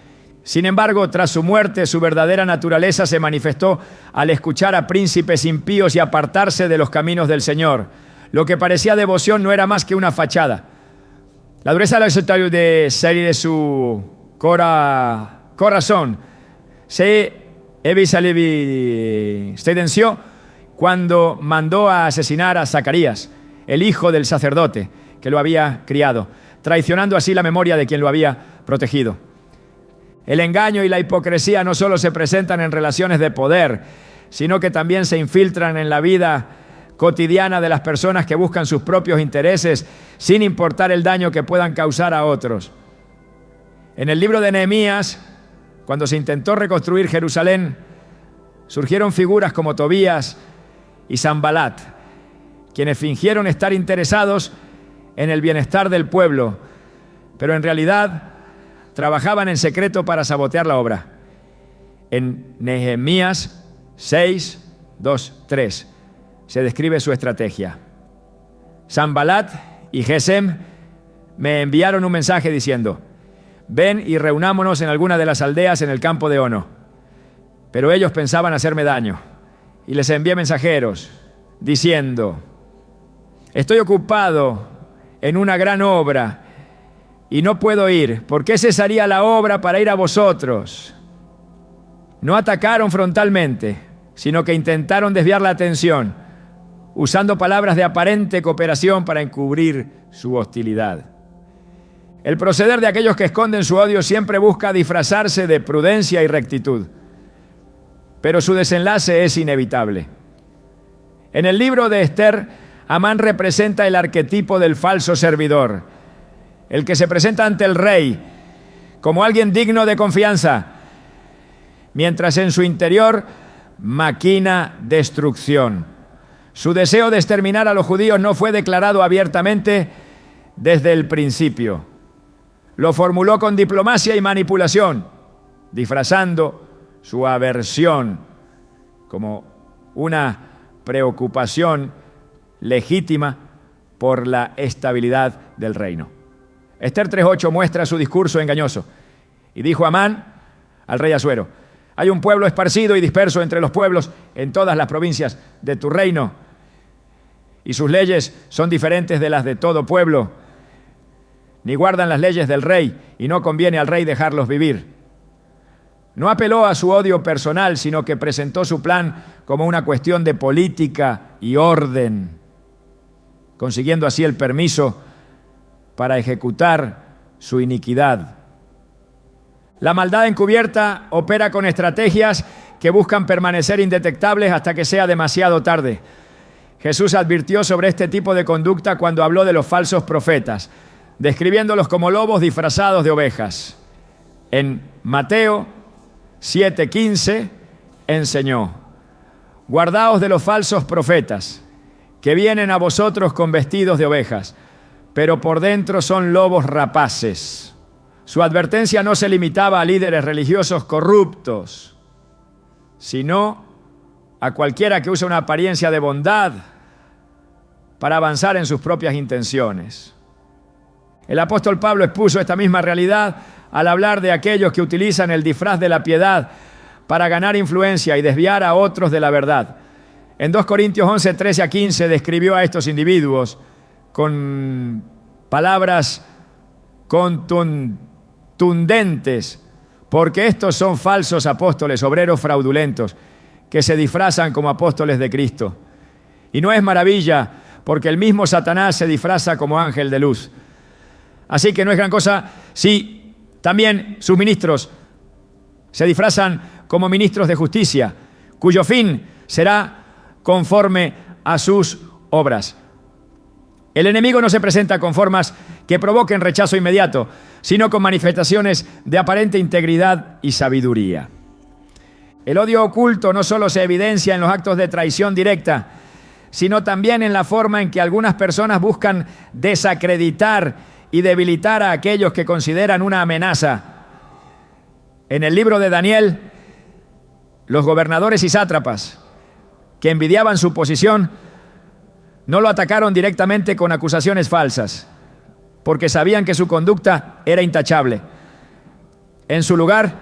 Sin embargo, tras su muerte, su verdadera naturaleza se manifestó al escuchar a príncipes impíos y apartarse de los caminos del Señor. Lo que parecía devoción no era más que una fachada. La dureza de su corazón se evidenció cuando mandó a asesinar a Zacarías, el hijo del sacerdote que lo había criado, traicionando así la memoria de quien lo había protegido. El engaño y la hipocresía no solo se presentan en relaciones de poder, sino que también se infiltran en la vida cotidiana de las personas que buscan sus propios intereses sin importar el daño que puedan causar a otros. En el libro de Nehemías, cuando se intentó reconstruir Jerusalén, surgieron figuras como Tobías y Sanbalat, quienes fingieron estar interesados en el bienestar del pueblo, pero en realidad trabajaban en secreto para sabotear la obra. En Nehemías 6, 2, 3 se describe su estrategia. Sanbalat y Gesem me enviaron un mensaje diciendo: ven y reunámonos en alguna de las aldeas en el campo de Ono. Pero ellos pensaban hacerme daño, y les envié mensajeros diciendo: estoy ocupado en una gran obra y no puedo ir. ¿Por qué cesaría la obra para ir a vosotros? No atacaron frontalmente, sino que intentaron desviar la atención, usando palabras de aparente cooperación para encubrir su hostilidad. El proceder de aquellos que esconden su odio siempre busca disfrazarse de prudencia y rectitud, pero su desenlace es inevitable. En el libro de Esther, Amán representa el arquetipo del falso servidor, el que se presenta ante el rey como alguien digno de confianza, mientras en su interior maquina destrucción. Su deseo de exterminar a los judíos no fue declarado abiertamente desde el principio. Lo formuló con diplomacia y manipulación, disfrazando su aversión como una preocupación legítima por la estabilidad del reino. Esther 3:8 muestra su discurso engañoso. Y dijo Amán al rey Asuero: hay un pueblo esparcido y disperso entre los pueblos en todas las provincias de tu reino, y sus leyes son diferentes de las de todo pueblo, ni guardan las leyes del rey, y no conviene al rey dejarlos vivir. No apeló a su odio personal, sino que presentó su plan como una cuestión de política y orden, consiguiendo así el permiso para ejecutar su iniquidad. La maldad encubierta opera con estrategias que buscan permanecer indetectables hasta que sea demasiado tarde. Jesús advirtió sobre este tipo de conducta cuando habló de los falsos profetas, describiéndolos como lobos disfrazados de ovejas. En Mateo 7:15 enseñó: guardaos de los falsos profetas, que vienen a vosotros con vestidos de ovejas, pero por dentro son lobos rapaces. Su advertencia no se limitaba a líderes religiosos corruptos, sino a cualquiera que use una apariencia de bondad para avanzar en sus propias intenciones. El apóstol Pablo expuso esta misma realidad al hablar de aquellos que utilizan el disfraz de la piedad para ganar influencia y desviar a otros de la verdad. En 2 Corintios 11:13-15 describió a estos individuos con palabras contundentes, porque estos son falsos apóstoles, obreros fraudulentos, que se disfrazan como apóstoles de Cristo. Y no es maravilla, porque el mismo Satanás se disfraza como ángel de luz. Así que no es gran cosa si también sus ministros se disfrazan como ministros de justicia, cuyo fin será conforme a sus obras. El enemigo no se presenta con formas que provoquen rechazo inmediato, sino con manifestaciones de aparente integridad y sabiduría. El odio oculto no solo se evidencia en los actos de traición directa, sino también en la forma en que algunas personas buscan desacreditar y debilitar a aquellos que consideran una amenaza. En el libro de Daniel, los gobernadores y sátrapas que envidiaban su posición no lo atacaron directamente con acusaciones falsas, porque sabían que su conducta era intachable. En su lugar,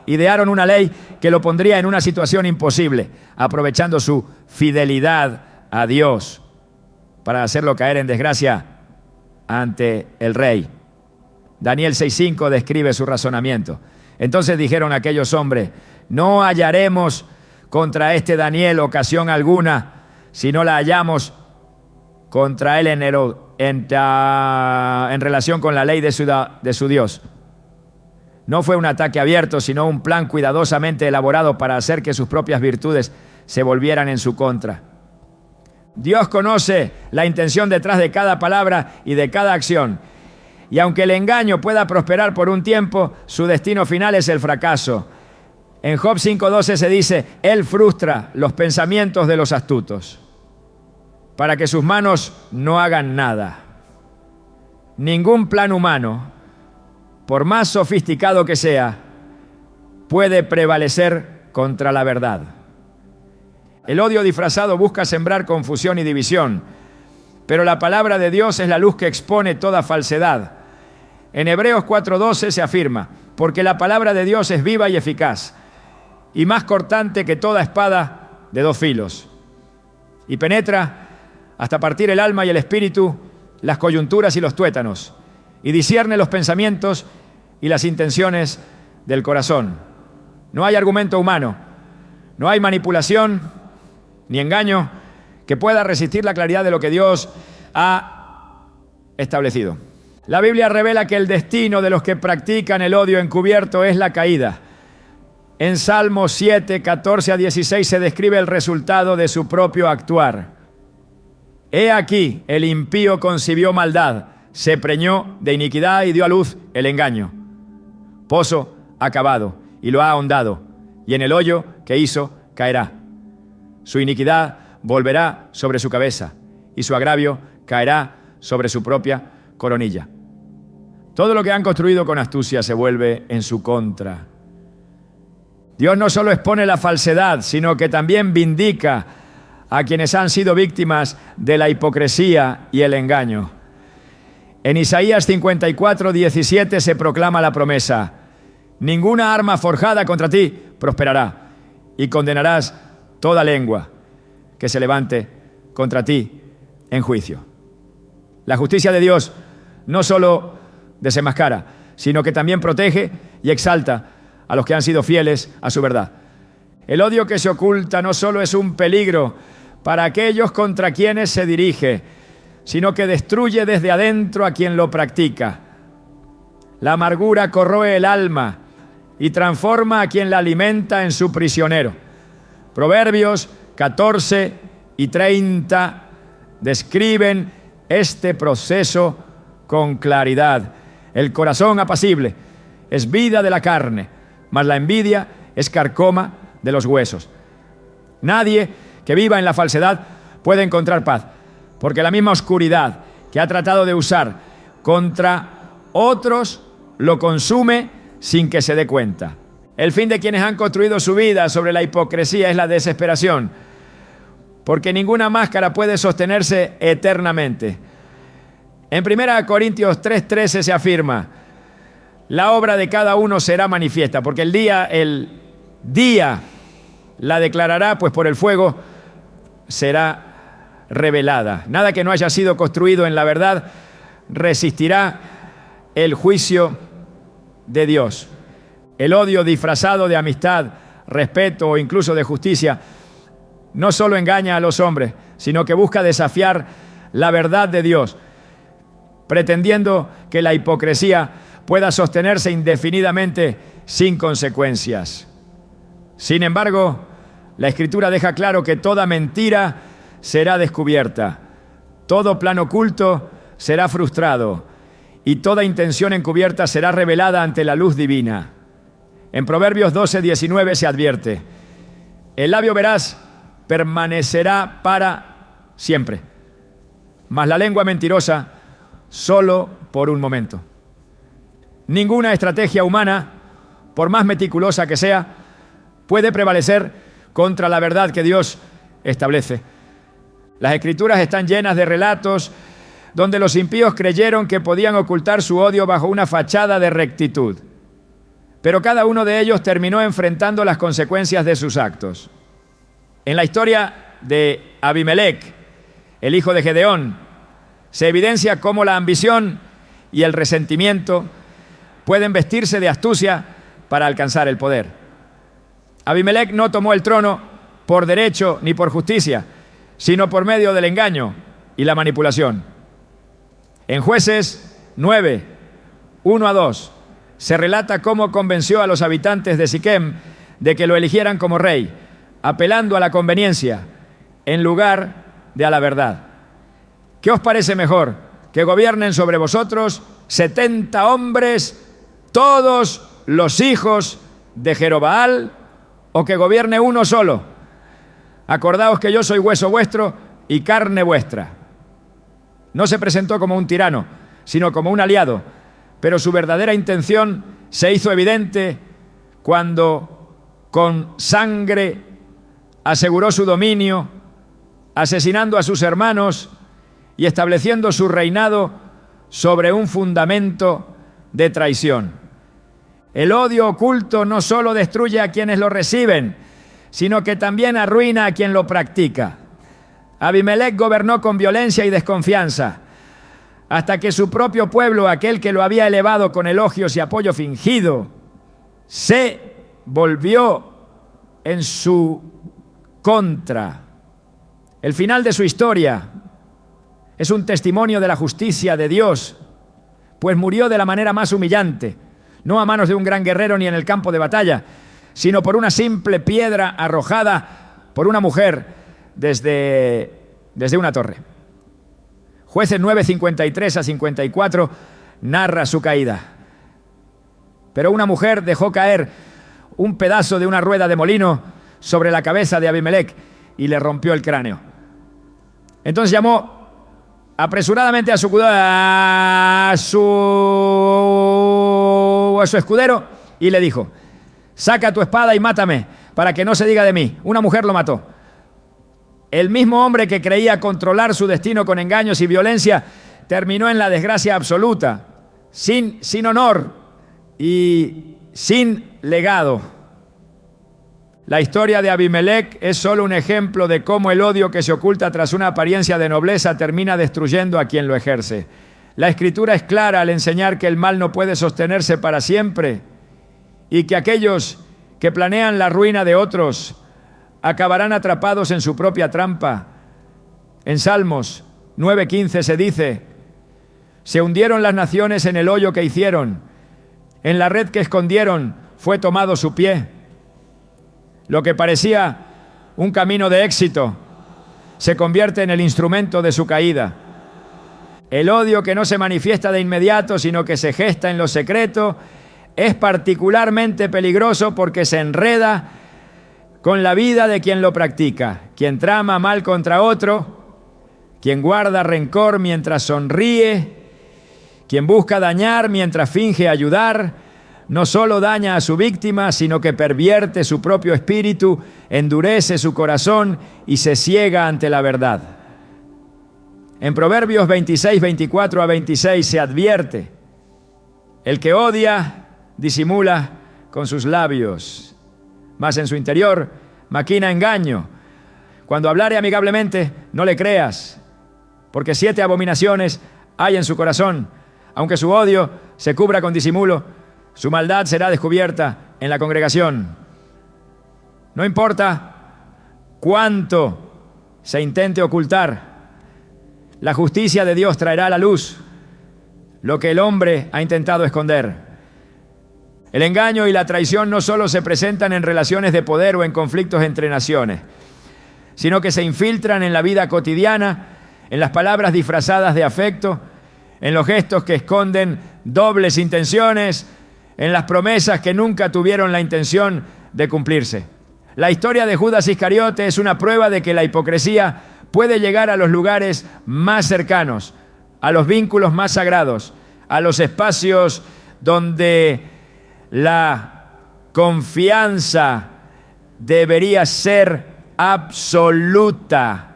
idearon una ley que lo pondría en una situación imposible, aprovechando su fidelidad a Dios para hacerlo caer en desgracia ante el rey. Daniel 6:5 describe su razonamiento. Entonces dijeron aquellos hombres: no hallaremos contra este Daniel ocasión alguna, si no la hallamos contra él en relación con la ley de su Dios. No fue un ataque abierto, sino un plan cuidadosamente elaborado para hacer que sus propias virtudes se volvieran en su contra. Dios conoce la intención detrás de cada palabra y de cada acción. Y aunque el engaño pueda prosperar por un tiempo, su destino final es el fracaso. En Job 5:12 se dice: Él frustra los pensamientos de los astutos, para que sus manos no hagan nada. Ningún plan humano, por más sofisticado que sea, puede prevalecer contra la verdad. El odio disfrazado busca sembrar confusión y división, pero la palabra de Dios es la luz que expone toda falsedad. En Hebreos 4:12 se afirma: porque la palabra de Dios es viva y eficaz, y más cortante que toda espada de dos filos, y penetra hasta partir el alma y el espíritu, las coyunturas y los tuétanos, y discierne los pensamientos y las intenciones del corazón. No hay argumento humano, no hay manipulación ni engaño que pueda resistir la claridad de lo que Dios ha establecido. La Biblia revela que el destino de los que practican el odio encubierto es la caída. En Salmos 7, 14-16 se describe el resultado de su propio actuar. He aquí, el impío concibió maldad, se preñó de iniquidad y dio a luz el engaño. Pozo ha cavado y lo ha ahondado, y en el hoyo que hizo caerá. Su iniquidad volverá sobre su cabeza, y su agravio caerá sobre su propia coronilla. Todo lo que han construido con astucia se vuelve en su contra. Dios no solo expone la falsedad, sino que también vindica a quienes han sido víctimas de la hipocresía y el engaño. En Isaías 54:17 se proclama la promesa: ninguna arma forjada contra ti prosperará, y condenarás toda lengua que se levante contra ti en juicio. La justicia de Dios no solo desenmascara, sino que también protege y exalta a los que han sido fieles a su verdad. El odio que se oculta no solo es un peligro para aquellos contra quienes se dirige, sino que destruye desde adentro a quien lo practica. La amargura corroe el alma y transforma a quien la alimenta en su prisionero. Proverbios 14 y 30 describen este proceso con claridad. El corazón apacible es vida de la carne, mas la envidia es carcoma de los huesos. Nadie que viva en la falsedad puede encontrar paz, porque la misma oscuridad que ha tratado de usar contra otros lo consume sin que se dé cuenta. El fin de quienes han construido su vida sobre la hipocresía es la desesperación, porque ninguna máscara puede sostenerse eternamente. En 1 Corintios 3:13 se afirma: la obra de cada uno será manifiesta, porque el día la declarará, pues por el fuego será revelada. Nada que no haya sido construido en la verdad resistirá el juicio de Dios. El odio disfrazado de amistad, respeto o incluso de justicia no solo engaña a los hombres, sino que busca desafiar la verdad de Dios, pretendiendo que la hipocresía pueda sostenerse indefinidamente sin consecuencias. Sin embargo, la Escritura deja claro que toda mentira será descubierta, todo plan oculto será frustrado y toda intención encubierta será revelada ante la luz divina. En Proverbios 12:19 se advierte: el labio veraz permanecerá para siempre, mas la lengua mentirosa solo por un momento. Ninguna estrategia humana, por más meticulosa que sea, puede prevalecer contra la verdad que Dios establece. Las Escrituras están llenas de relatos donde los impíos creyeron que podían ocultar su odio bajo una fachada de rectitud, pero cada uno de ellos terminó enfrentando las consecuencias de sus actos. En la historia de Abimelec, el hijo de Gedeón, se evidencia cómo la ambición y el resentimiento pueden vestirse de astucia para alcanzar el poder. Abimelec no tomó el trono por derecho ni por justicia, sino por medio del engaño y la manipulación. En Jueces 9, 1-2, se relata cómo convenció a los habitantes de Siquem de que lo eligieran como rey, apelando a la conveniencia en lugar de a la verdad. ¿Qué os parece mejor? ¿Que gobiernen sobre vosotros 70 hombres, todos los hijos de Jerobaal, o que gobierne uno solo? Acordaos que yo soy hueso vuestro y carne vuestra. No se presentó como un tirano, sino como un aliado, pero su verdadera intención se hizo evidente cuando con sangre aseguró su dominio, asesinando a sus hermanos y estableciendo su reinado sobre un fundamento de traición. El odio oculto no solo destruye a quienes lo reciben, sino que también arruina a quien lo practica. Abimelec gobernó con violencia y desconfianza, hasta que su propio pueblo, aquel que lo había elevado con elogios y apoyo fingido, se volvió en su contra. El final de su historia es un testimonio de la justicia de Dios, pues murió de la manera más humillante, no a manos de un gran guerrero ni en el campo de batalla, sino por una simple piedra arrojada por una mujer desde una torre. Jueces 9:53 a 54 narra su caída. Pero una mujer dejó caer un pedazo de una rueda de molino sobre la cabeza de Abimelech y le rompió el cráneo. Entonces llamó apresuradamente a su escudero y le dijo: saca tu espada y mátame, para que no se diga de mí. Una mujer lo mató. El mismo hombre que creía controlar su destino con engaños y violencia terminó en la desgracia absoluta, sin honor y sin legado. La historia de Abimelech es solo un ejemplo de cómo el odio que se oculta tras una apariencia de nobleza termina destruyendo a quien lo ejerce. La Escritura es clara al enseñar que el mal no puede sostenerse para siempre y que aquellos que planean la ruina de otros acabarán atrapados en su propia trampa. En Salmos 9:15 se dice: se hundieron las naciones en el hoyo que hicieron, en la red que escondieron fue tomado su pie. Lo que parecía un camino de éxito se convierte en el instrumento de su caída. El odio que no se manifiesta de inmediato, sino que se gesta en lo secreto, es particularmente peligroso porque se enreda con la vida de quien lo practica. Quien trama mal contra otro, quien guarda rencor mientras sonríe, quien busca dañar mientras finge ayudar, no solo daña a su víctima, sino que pervierte su propio espíritu, endurece su corazón y se ciega ante la verdad. En Proverbios 26, 24 a 26 se advierte: el que odia disimula con sus labios, mas en su interior maquina engaño. Cuando hablare amigablemente, no le creas, porque 7 abominaciones hay en su corazón. Aunque su odio se cubra con disimulo, su maldad será descubierta en la congregación. No importa cuánto se intente ocultar, la justicia de Dios traerá a la luz lo que el hombre ha intentado esconder. El engaño y la traición no solo se presentan en relaciones de poder o en conflictos entre naciones, sino que se infiltran en la vida cotidiana, en las palabras disfrazadas de afecto, en los gestos que esconden dobles intenciones, en las promesas que nunca tuvieron la intención de cumplirse. La historia de Judas Iscariote es una prueba de que la hipocresía puede llegar a los lugares más cercanos, a los vínculos más sagrados, a los espacios donde la confianza debería ser absoluta.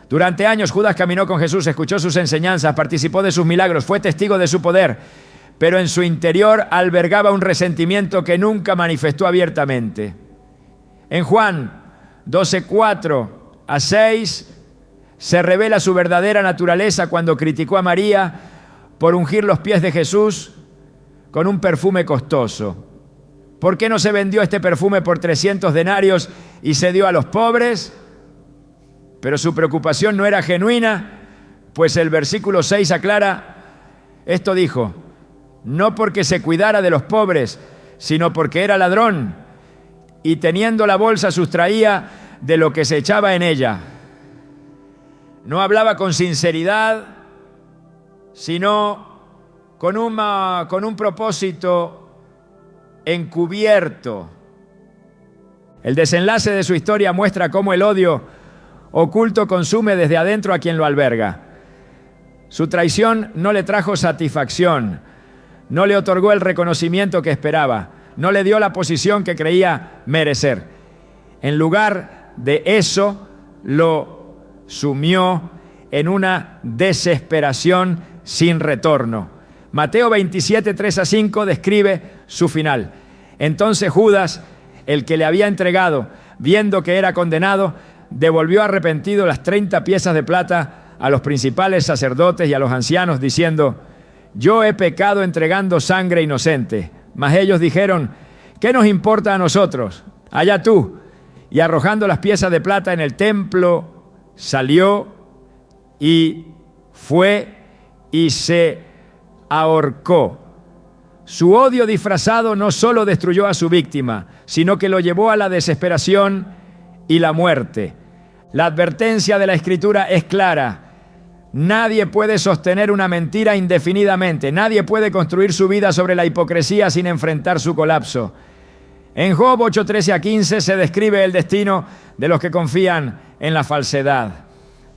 Durante años Judas caminó con Jesús, escuchó sus enseñanzas, participó de sus milagros, fue testigo de su poder, pero en su interior albergaba un resentimiento que nunca manifestó abiertamente. En Juan 12:4 a 6 se revela su verdadera naturaleza cuando criticó a María por ungir los pies de Jesús con un perfume costoso. ¿Por qué no se vendió este perfume por 300 denarios y se dio a los pobres? Pero su preocupación no era genuina, pues el versículo 6 aclara: esto dijo, no porque se cuidara de los pobres, sino porque era ladrón, y teniendo la bolsa sustraía de lo que se echaba en ella. No hablaba con sinceridad, sino con un propósito encubierto. El desenlace de su historia muestra cómo el odio oculto consume desde adentro a quien lo alberga. Su traición no le trajo satisfacción, no le otorgó el reconocimiento que esperaba, no le dio la posición que creía merecer. En lugar de eso, lo sumió en una desesperación sin retorno. Mateo 27, 3 a 5 describe su final. Entonces Judas, el que le había entregado, viendo que era condenado, devolvió arrepentido las 30 piezas de plata a los principales sacerdotes y a los ancianos, diciendo: yo he pecado entregando sangre inocente. Mas ellos dijeron: ¿qué nos importa a nosotros? Allá tú. Y arrojando las piezas de plata en el templo, salió y fue y se ahorcó. Su odio disfrazado no solo destruyó a su víctima, sino que lo llevó a la desesperación y la muerte. La advertencia de la Escritura es clara: Nadie puede sostener una mentira indefinidamente. Nadie puede construir su vida sobre la hipocresía sin enfrentar su colapso. En Job 8:13-15 se describe el destino de los que confían en la falsedad.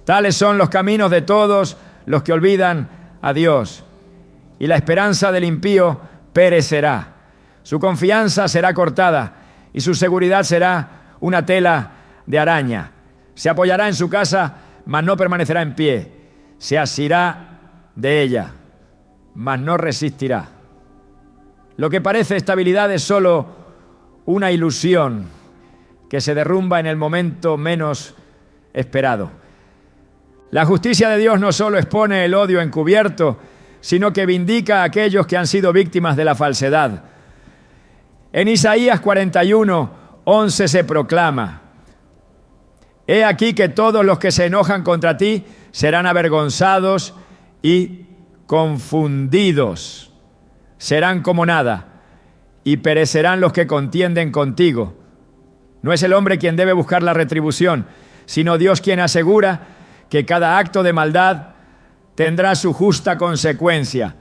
Tales son los caminos de todos los que olvidan a Dios. Y la esperanza del impío perecerá. Su confianza será cortada y su seguridad será una tela de araña. Se apoyará en su casa, mas no permanecerá en pie. Se asirá de ella, mas no resistirá. Lo que parece estabilidad es solo una ilusión que se derrumba en el momento menos esperado. La justicia de Dios no solo expone el odio encubierto, sino que vindica a aquellos que han sido víctimas de la falsedad. En Isaías 41:11 se proclama: He aquí que todos los que se enojan contra ti serán avergonzados y confundidos. Serán como nada y perecerán los que contienden contigo. No es el hombre quien debe buscar la retribución, sino Dios quien asegura que cada acto de maldad tendrá su justa consecuencia.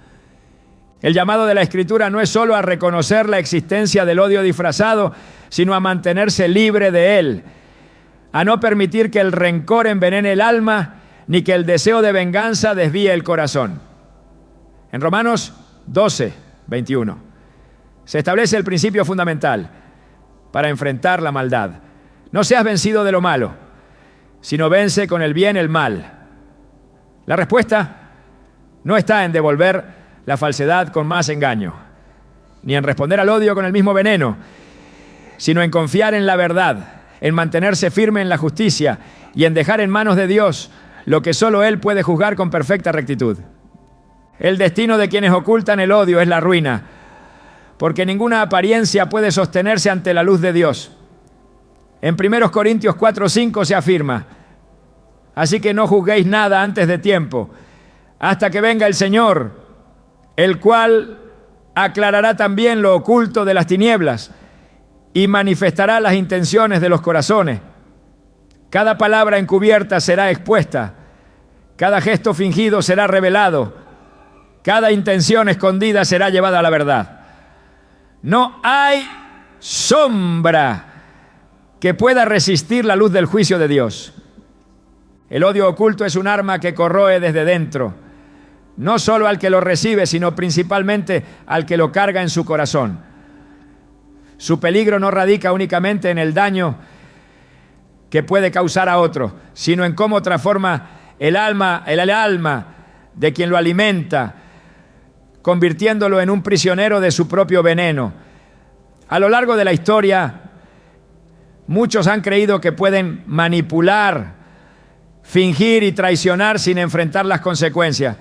El llamado de la Escritura no es solo a reconocer la existencia del odio disfrazado, sino a mantenerse libre de él, a no permitir que el rencor envenene el alma, ni que el deseo de venganza desvíe el corazón. En Romanos 12:21 se establece el principio fundamental para enfrentar la maldad. No seas vencido de lo malo, sino vence con el bien el mal. La respuesta no está en devolver la falsedad con más engaño, ni en responder al odio con el mismo veneno, sino en confiar en la verdad, en mantenerse firme en la justicia y en dejar en manos de Dios lo que solo Él puede juzgar con perfecta rectitud. El destino de quienes ocultan el odio es la ruina, porque ninguna apariencia puede sostenerse ante la luz de Dios. En 1 Corintios 4:5 se afirma: Así que no juzguéis nada antes de tiempo, hasta que venga el Señor, el cual aclarará también lo oculto de las tinieblas y manifestará las intenciones de los corazones. Cada palabra encubierta será expuesta, cada gesto fingido será revelado, cada intención escondida será llevada a la verdad. No hay sombra que pueda resistir la luz del juicio de Dios. El odio oculto es un arma que corroe desde dentro, no solo al que lo recibe, sino principalmente al que lo carga en su corazón. Su peligro no radica únicamente en el daño que puede causar a otro, sino en cómo transforma el alma de quien lo alimenta, convirtiéndolo en un prisionero de su propio veneno. A lo largo de la historia, muchos han creído que pueden manipular, fingir y traicionar sin enfrentar las consecuencias.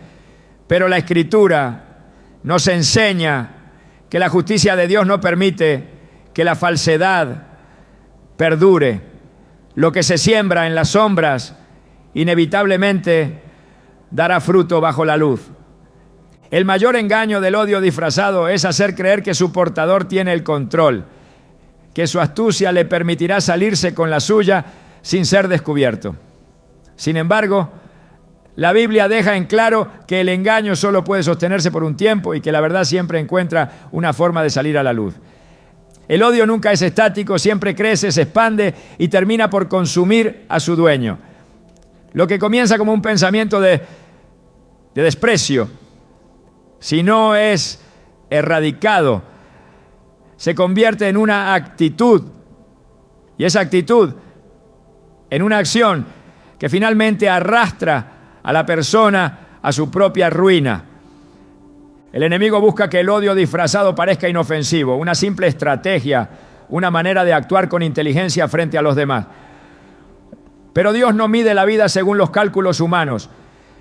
Pero la Escritura nos enseña que la justicia de Dios no permite que la falsedad perdure. Lo que se siembra en las sombras inevitablemente dará fruto bajo la luz. El mayor engaño del odio disfrazado es hacer creer que su portador tiene el control, que su astucia le permitirá salirse con la suya sin ser descubierto. Sin embargo, la Biblia deja en claro que el engaño solo puede sostenerse por un tiempo y que la verdad siempre encuentra una forma de salir a la luz. El odio nunca es estático, siempre crece, se expande y termina por consumir a su dueño. Lo que comienza como un pensamiento de desprecio, si no es erradicado, se convierte en una actitud, y esa actitud en una acción que finalmente arrastra a la persona a su propia ruina. El enemigo busca que el odio disfrazado parezca inofensivo, una simple estrategia, una manera de actuar con inteligencia frente a los demás. Pero Dios no mide la vida según los cálculos humanos,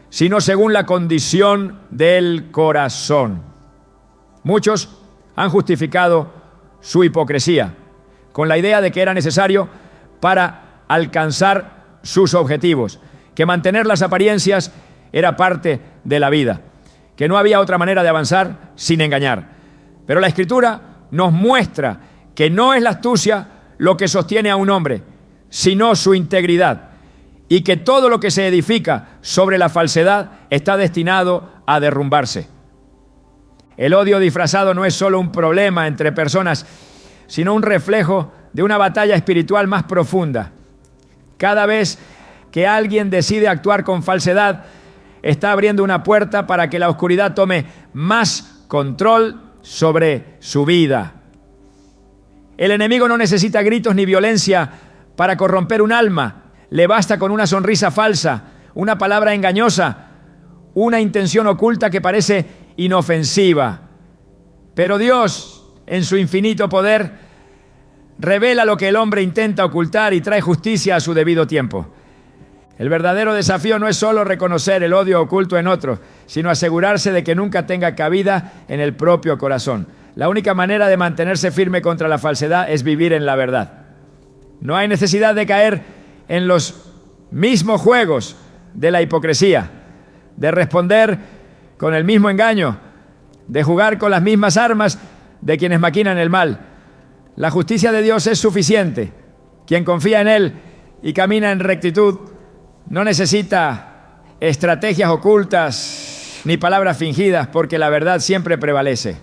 sino según la condición del corazón. Muchos han justificado su hipocresía con la idea de que era necesario para alcanzar sus objetivos, que mantener las apariencias era parte de la vida, que no había otra manera de avanzar sin engañar. Pero la Escritura nos muestra que no es la astucia lo que sostiene a un hombre, sino su integridad, y que todo lo que se edifica sobre la falsedad está destinado a derrumbarse. El odio disfrazado no es solo un problema entre personas, sino un reflejo de una batalla espiritual más profunda. Cada vez que alguien decide actuar con falsedad, está abriendo una puerta para que la oscuridad tome más control sobre su vida. El enemigo no necesita gritos ni violencia para corromper un alma. Le basta con una sonrisa falsa, una palabra engañosa, una intención oculta que parece inofensiva. Pero Dios, en su infinito poder, revela lo que el hombre intenta ocultar y trae justicia a su debido tiempo. El verdadero desafío no es solo reconocer el odio oculto en otros, sino asegurarse de que nunca tenga cabida en el propio corazón. La única manera de mantenerse firme contra la falsedad es vivir en la verdad. No hay necesidad de caer en los mismos juegos de la hipocresía, de responder con el mismo engaño, de jugar con las mismas armas de quienes maquinan el mal. La justicia de Dios es suficiente. Quien confía en Él y camina en rectitud no necesita estrategias ocultas ni palabras fingidas, porque la verdad siempre prevalece.